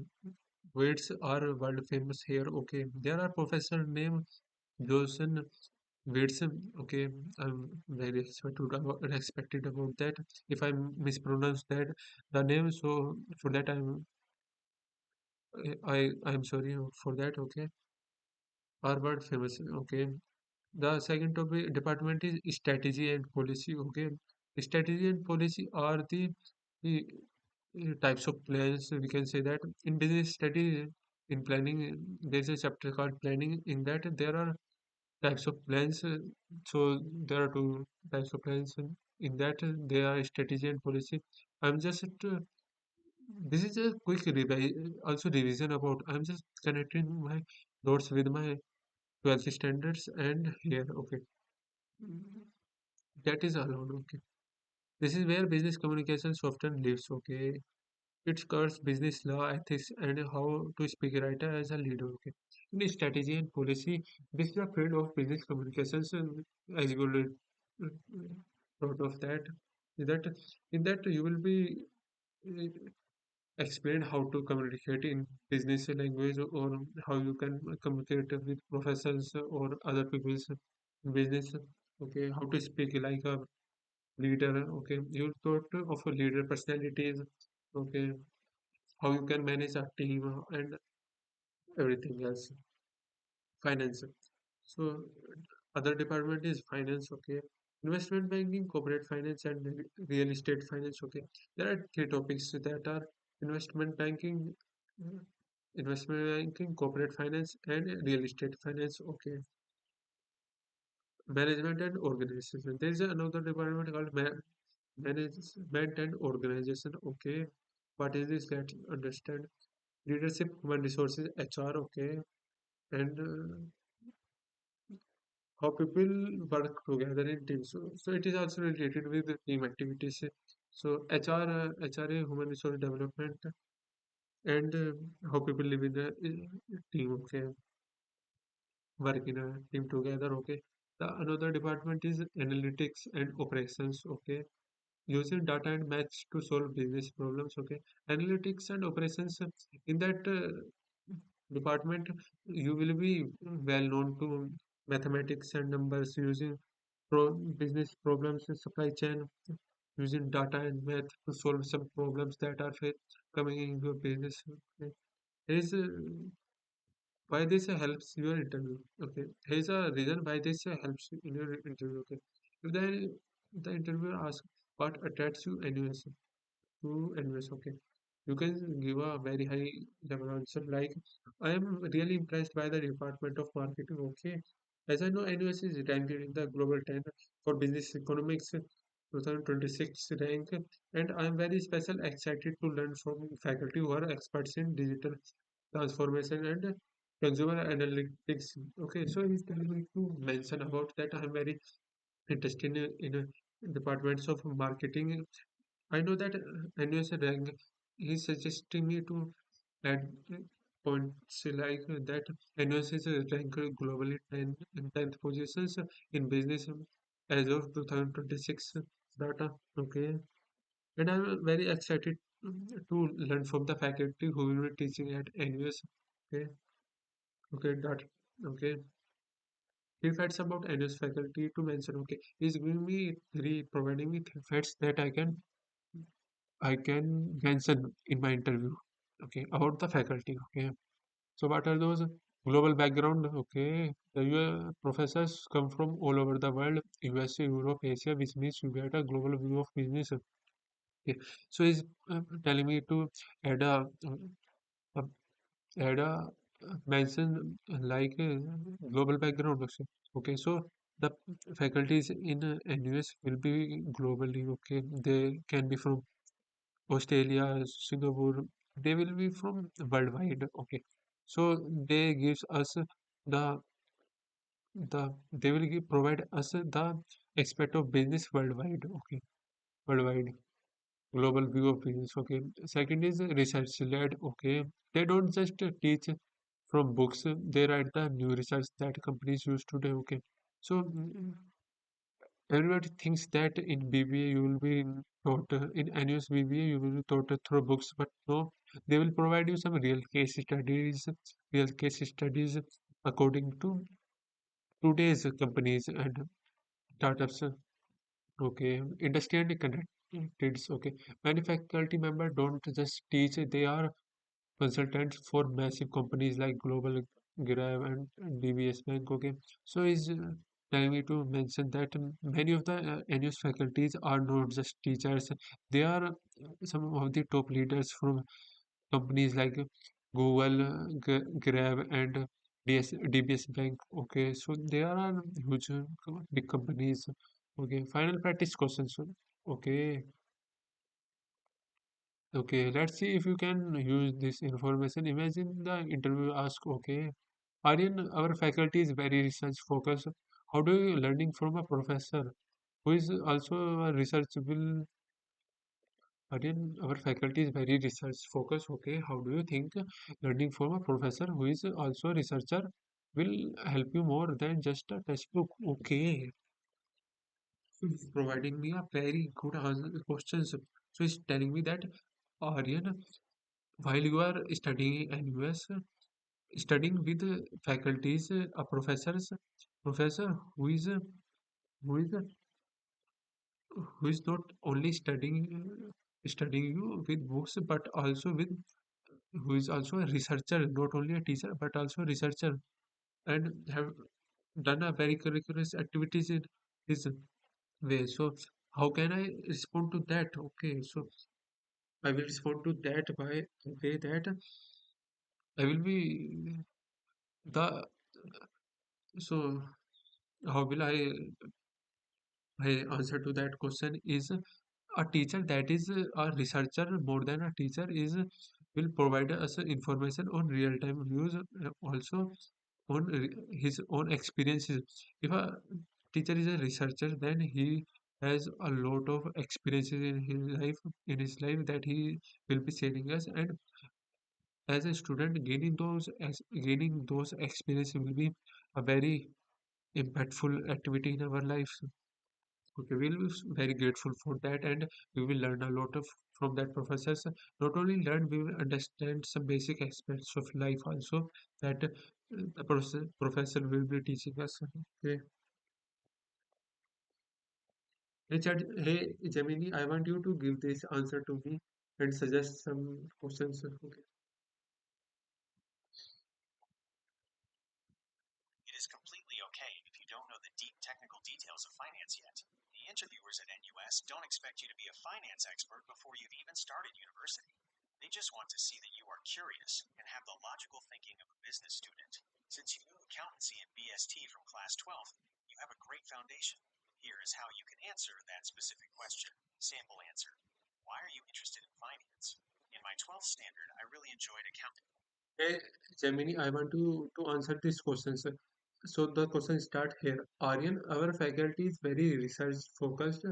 Waits are world famous here. Okay, there are professor named Joseph Waits. Okay, I'm very respected about that. If I mispronounce that the name, so for that I'm sorry for that. Okay, Harvard famous. Okay, the second topic department is strategy and policy. Okay, strategy and policy are the types of plans. We can say that in business study, in planning, there's a chapter called planning. In that, there are types of plans. So there are two types of plans. In that, there are strategy and policy. I'm just this is a quick also revision about. I'm just connecting my notes with my 12th standards and here. Okay, that is allowed. Okay, this is where business communications often lives. Okay, it covers business law, ethics, and how to speak right as a leader. Okay, in strategy and policy, this is a field of business communications. As you will thought of that, is that in that you will be explain how to communicate in business language, or how you can communicate with professors or other people's business. Okay, how to speak like a leader. Okay, you thought of a leader personalities. Okay, how you can manage a team and everything else. Finance. So other department is finance. Okay, investment banking, corporate finance, and real estate finance. Okay, there are three topics that are investment banking, uh, corporate finance, and real estate finance. Okay, management and organization. There is another department called management and organization. Okay, what is this? Let's understand. Leadership, human resources, HR. Okay, and how people work together in teams. So it is also related with the team activities. So HR, human resource development, and how people live in a team. Okay, work in a team together. Okay, the another department is analytics and operations. Okay, using data and maths to solve business problems. Okay, analytics and operations, in that department you will be well known to mathematics and numbers, using business problems in supply chain, using data and math to solve some problems that are coming in your business. Okay. Here's why this helps your interview. Okay, here's a reason why this helps you in your interview. Okay, if the interviewer asks what attracts you anyways to invest. Okay, you can give a very high level answer like, I am really impressed by the department of marketing. Okay, as I know, NUS is ranked in the global 10 for business economics 2026 rank, and I am very special excited to learn from faculty who are experts in digital transformation and consumer analytics. Okay, so he's telling me to mention about that. I am very interested in departments of marketing. I know that NUS rank is suggesting me to add points like that. NUS is ranked globally 10 in 10th positions in business as of 2026 data. Okay, and I'm very excited to learn from the faculty who will be teaching at NUS. Okay, okay, that okay. Three facts about NUS faculty to mention. Okay, he's giving me three, providing me three facts that I can mention in my interview. Okay, about the faculty. Okay, so what are those? Global background. Okay, the professors come from all over the world, USA, Europe, Asia, which means you get a global view of business. Okay, so he's telling me to add a add a mention like global background also. Okay, so the faculties in NUS will be globally. Okay, they can be from Australia, Singapore, they will be from worldwide. Okay, so they gives us they will provide us the aspect of business worldwide. Okay, worldwide global view of business. Okay, second is research led. Okay, they don't just teach from books; they write the new research that companies use today. Okay, so everybody thinks that in BBA you will be taught in NUS BBA you will be taught through books, but no, they will provide you some real case studies according to today's companies and startups. Okay, industry and connected. Okay, many faculty members don't just teach; they are consultants for massive companies like Global Grab and DBS Bank. Okay, so is telling me to mention that many of the NUS faculties are not just teachers; they are some of the top leaders from companies like Google, Grab, and DBS Bank. Okay, so they are huge, big companies. Okay, final practice questions. Okay, okay, let's see if you can use this information. Imagine the interview ask, okay, Aryan, our faculty is very research focused. How do you learning from a professor who is also a research will Aryan, our faculty is very research focused. Okay, how do you think learning from a professor who is also a researcher will help you more than just a textbook? Okay, so he's providing me a very good answer questions. So he's telling me that Aryan. while you are studying in US, studying with faculties, professor who is who is not only studying you with books but also with who is also a researcher, not only a teacher but also a researcher, and have done a very curriculous activities in his way. So how can I respond to that? Okay, so I will respond to that by the way that I will be the so how will I answer to that question is a teacher that is a researcher more than a teacher is will provide us information on real time views, also on his own experiences. If a teacher is a researcher, then he has a lot of experiences in his life that he will be sharing us, and as a student gaining those experiences will be a very impactful activity in our life. Okay, we'll be very grateful for that, and we will learn a lot of from that professors. Not only learn, we will understand some basic aspects of life also that the professor will be teaching us. Okay. Hey Gemini, I want you to give this answer to me and suggest some questions. Okay. It is completely okay if you don't know the deep technical details of finance yet. The interviewers at NUS don't expect you to be a finance expert before you've even started university. They just want to see that you are curious and have the logical thinking of a business student. Since you knew accountancy and BST from class 12, you have a great foundation. Here is how you can answer that specific question. Sample answer. Why are you interested in finance? In my 12th standard, I really enjoyed accounting. Hey Gemini, I want to answer this question, sir. So the question start here. Aryan, our faculty is very research focused.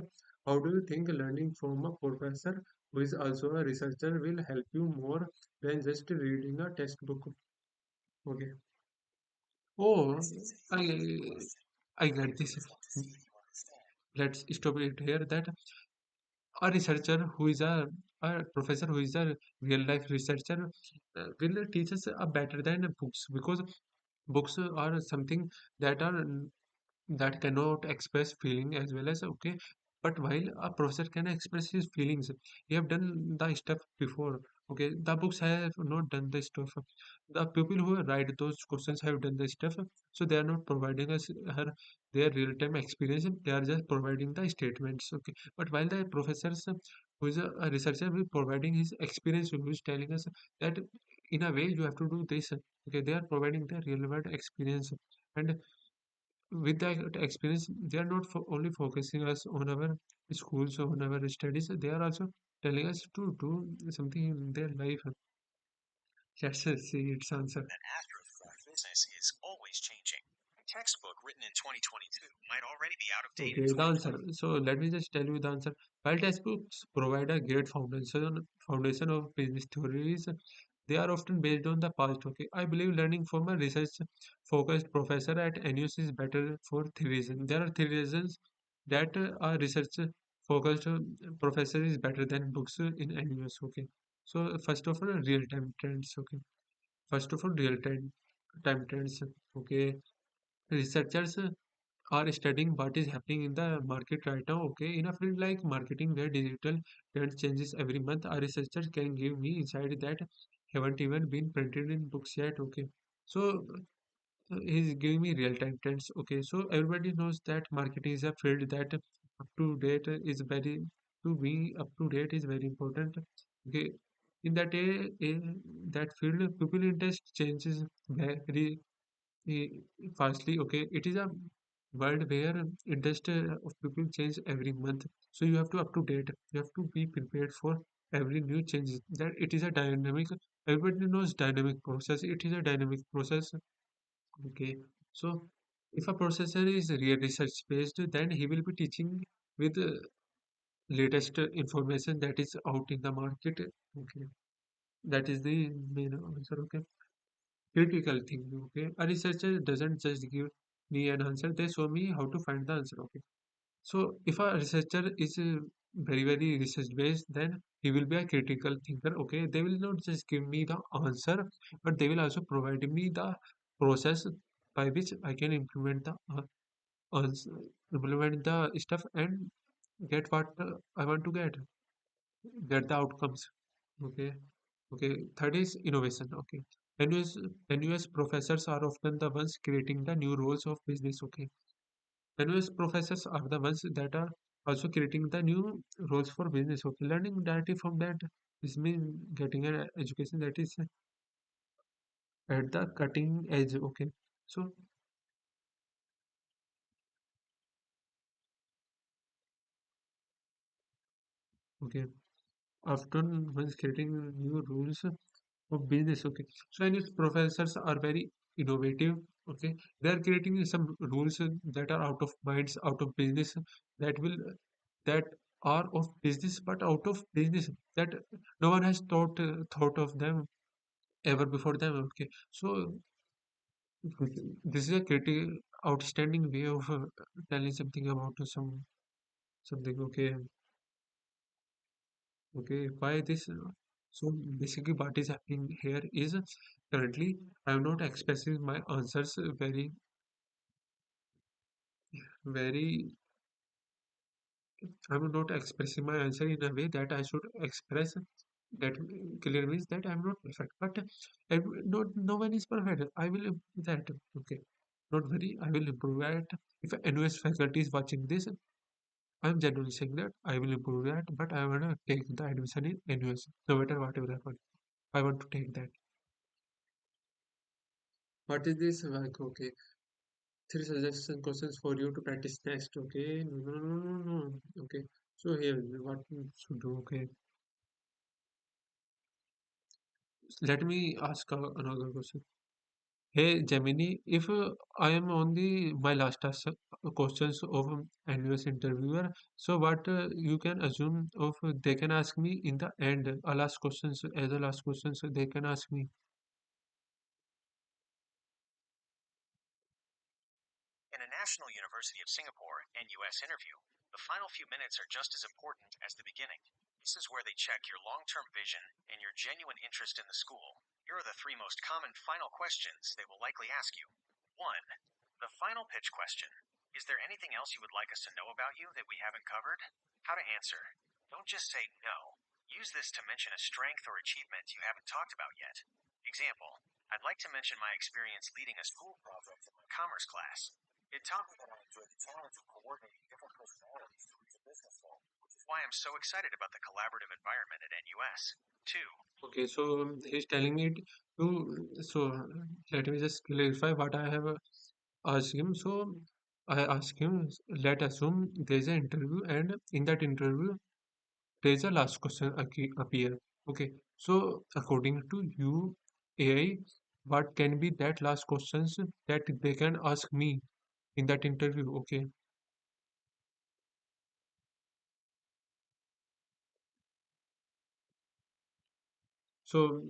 How do you think learning from a professor who is also a researcher will help you more than just reading a textbook? Okay. Oh, I get this. Let's stop it here. That a researcher who is a professor who is a real life researcher will teach us better than books, because books are something that are that cannot express feeling as well as okay, but while a professor can express his feelings, he have done the stuff before. Okay, the books have not done the stuff. The people who write those questions have done the stuff, so they are not providing us her their real time experience, they are just providing the statements. Okay, but while the professors who is a researcher will providing his experience, who is telling us that in a way you have to do this. Okay, they are providing the real world experience, and with that experience they are not only focusing us on our schools or on our studies, they are also telling us to do something in their life. Let's see its answer. That business is always changing. A textbook written in 2022 might already be out of date in Okay, the 2020. answer. So let me just tell you the answer. While textbooks provide a great foundation of business theories, they are often based on the past. Okay, I believe learning from a research-focused professor at NUS is better for three reasons. There are three reasons that a research-focused professor is better than books in NUS. Okay, so first of all, real-time trends. Okay, first of all, real-time trends. Okay, researchers are studying what is happening in the market right now. Okay, in a field like marketing where digital trend changes every month, a researcher can give me insight that haven't even been printed in books yet. Okay, so he's giving me real time trends. Okay, so everybody knows that marketing is a field that up to date is very to be up to date is very important. Okay, in that field people interest changes very Eh, firstly, okay, it is a world where interest of people change every month. So you have to up to date. You have to be prepared for every new changes. That it is a dynamic. Everybody knows dynamic process. It is a dynamic process. Okay. So if a processor is real research based, then he will be teaching with latest information that is out in the market. Okay. That is the main answer. Okay. Critical thinking. Okay, a researcher doesn't just give me an answer, they show me how to find the answer. Okay, so if a researcher is very research based, then he will be a critical thinker. Okay, they will not just give me the answer, but they will also provide me the process by which I can ans- implement the stuff and get what I want to get the outcomes. Okay. Okay. Third is innovation. Okay. NUS, NUS professors are often the ones creating the new roles of business. Okay. NUS professors are the ones that are also creating the new roles for business. Okay. Learning directly from that is mean getting an education that is at the cutting edge. Okay. So, okay. Often ones creating new rules of business. Okay, so Chinese professors are very innovative. Okay, they are creating some rules that are out of minds, out of business, that will that are of business, but out of business that no one has thought of them ever before them. Okay, so this is a critical, outstanding way of telling something about something. Okay, okay, why this? So basically, what is happening here is currently I am not expressing my answers very. I'm not expressing my answer in a way that I should express. That clear means that I'm not perfect, but no one is perfect. I will improve that. Okay, not very. I will improve that. If NOS faculty is watching this, I'm genuinely saying that I will improve that. But I wanna take the admission in NOS, no matter whatever happens. I want to take that. What is this? Like, okay, three suggestion questions for you to practice next. Okay, no, no, no, no, no. Okay, so here, what we should do? Okay, let me ask another question. Hey Gemini, if I am on the my last task, questions of NUS interviewer, so what you can assume of they can ask me in the end, a last questions as a last questions they can ask me. In a National University of Singapore NUS interview, the final few minutes are just as important as the beginning. This is where they check your long term vision and your genuine interest in the school. Here are the three most common final questions they will likely ask you. 1. The final pitch question. Is there anything else you would like us to know about you that we haven't covered? How to answer. Don't just say no. Use this to mention a strength or achievement you haven't talked about yet. Example. I'd like to mention my experience leading a school project in my commerce class. It taught me that I enjoyed the challenge of coordinating different personalities to reach a business goal, which is why I'm so excited about the collaborative environment at NUS. 2. Okay, so he's telling me to, so let me just clarify what I have asked him. So I asked him, let assume there's an interview, and in that interview there's a last question appear. Okay, so according to you, AI, what can be that last questions that they can ask me in that interview? Okay, so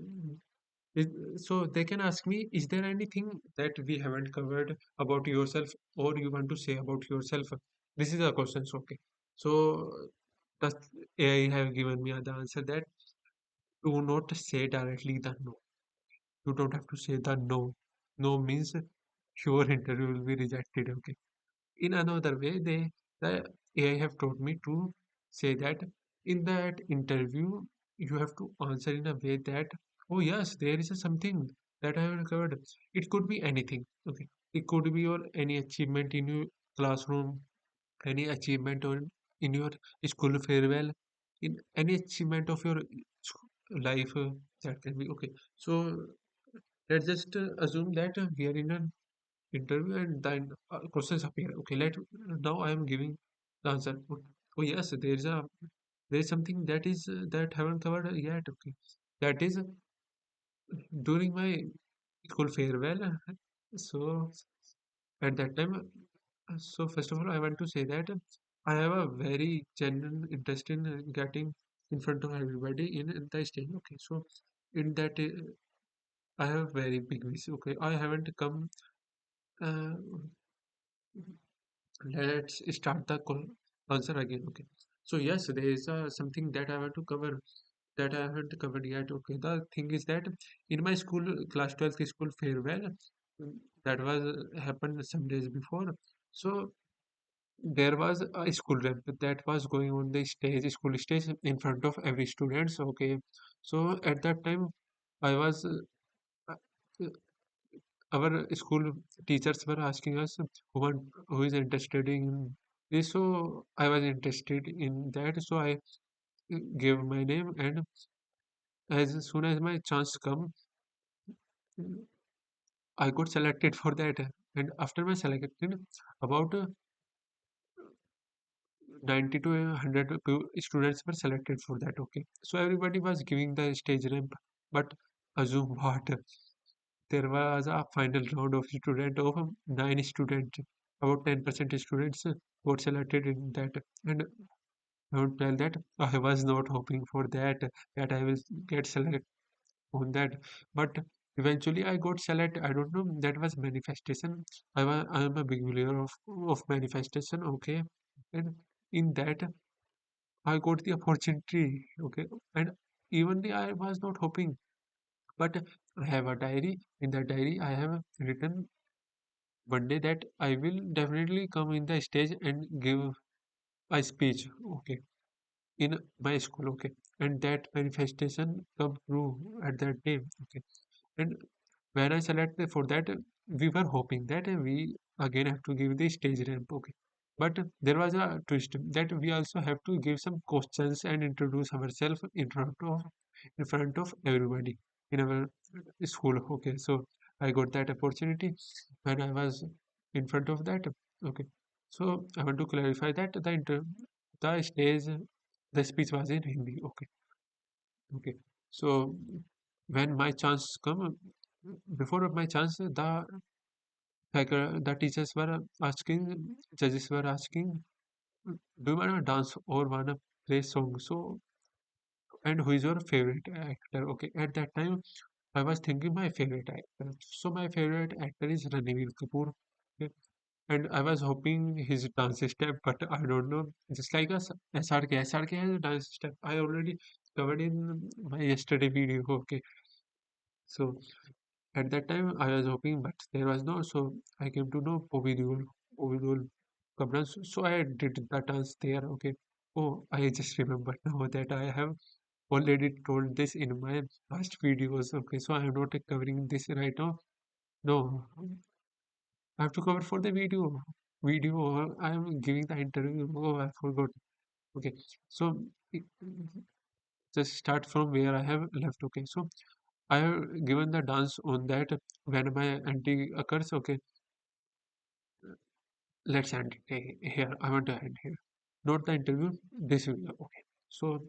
so they can ask me, is there anything that we haven't covered about yourself, or you want to say about yourself? This is a question. Okay, so does AI have given me the answer that do not say directly the no. You don't have to say the no. No means your interview will be rejected. Okay. In another way, the AI have taught me to say that in that interview you have to answer in a way that, oh yes, there is a something that I have covered. It could be anything. Okay. It could be your any achievement in your classroom, any achievement or in your school farewell, in any achievement of your life, that can be okay. So let's just assume that we are in an interview and then questions appear. Okay, now I am giving the answer. Oh yes, there is something that is that haven't covered yet. Okay, that is during my school farewell. So at that time, so first of all, I want to say that I have a very genuine interest in getting in front of everybody in the stage. Okay, so in that I have very big wish. Okay, I haven't come. Uh, let's start the answer again. Okay, So yes, there is something that I want to cover that I haven't covered yet. Okay, the thing is that in my school, class 12th school farewell, that was happened some days before. So there was a school rep that was going on the stage, school stage in front of every students. Okay, so at that time, I was uh, our school teachers were asking us who is interested in this. So I was interested in that. So I gave my name, and as soon as my chance come, I got selected for that. And after my selection, about 90 to 100 students were selected for that. Okay, so everybody was giving the stage ramp, but assume what, there was a final round of student of 9 students, about 10% students got selected in that. And I would tell that I was not hoping for that I will get selected on that, but eventually I got selected. I don't know, that was manifestation. I am a big believer of manifestation. Okay, and in that I got the opportunity. Okay, and even I was not hoping, but I have a diary. In that diary, I have written one day that I will definitely come in the stage and give a speech. Okay, in my school. Okay, and that manifestation come true at that day. Okay, and when I selected for that, we were hoping that we again have to give the stage ramp. Okay, but there was a twist that we also have to give some questions and introduce ourselves in front of everybody in our school. Okay, so I got that opportunity when I was in front of that. Okay, so I want to clarify that the stage the speech was in Hindi. Okay, okay. So when my chance come, before my chance, the teachers were asking, judges were asking, do you wanna dance or wanna play song? So, and who is your favorite actor? Okay, at that time, I was thinking my favorite actor. So my favorite actor is Ranveer Kapoor. Okay, and I was hoping his dance step, but I don't know. Just like us, SRK has a dance step. I already covered in my yesterday video. Okay, so at that time, I was hoping, but there was no. So I came to know Ovidul Kabran. So I did the dance there. Okay. Oh, I just remember now that I have already told this in my past videos. Okay, so I am not covering this right now. No, I have to cover for the video. Video. I am giving the interview. Oh, I forgot. Okay, so it- just start from where I have left. Okay, so I have given the dance on that when my auntie occurs. Okay, let's end here. I want to end here. Not the interview, this video. Okay. So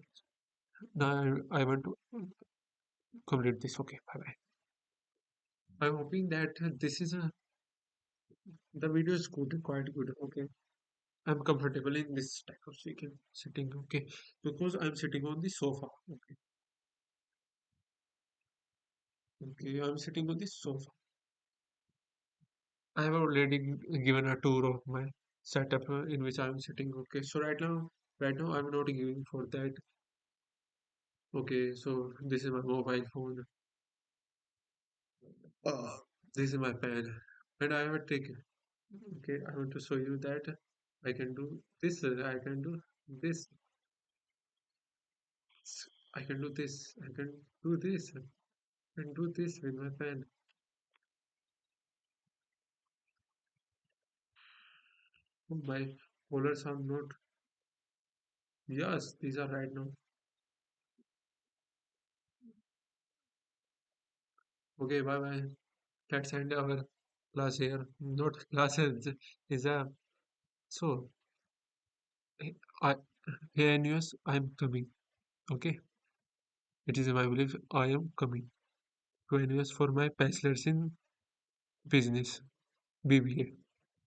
now I want to complete this. Okay, bye bye. I'm hoping that this is a the video is good, quite good. Okay. I'm comfortable in this type of sitting. Okay, because I'm sitting on the sofa. Okay. Okay, I'm sitting on the sofa. I have already given a tour of my setup in which I'm sitting. Okay, so right now I'm not giving for that. Okay, so this is my mobile phone. This is my pen, and I have taken. Okay, I want to show you that I can do this. I can do this. I can do this. I can do this. And do this with my pen. My folders are not. Yes, these are right now. Okay, bye bye. Let's end our class here. Not classes is a so. I here in US I am coming. Okay, it is my belief I am coming to NUS for my bachelor's in business BBA.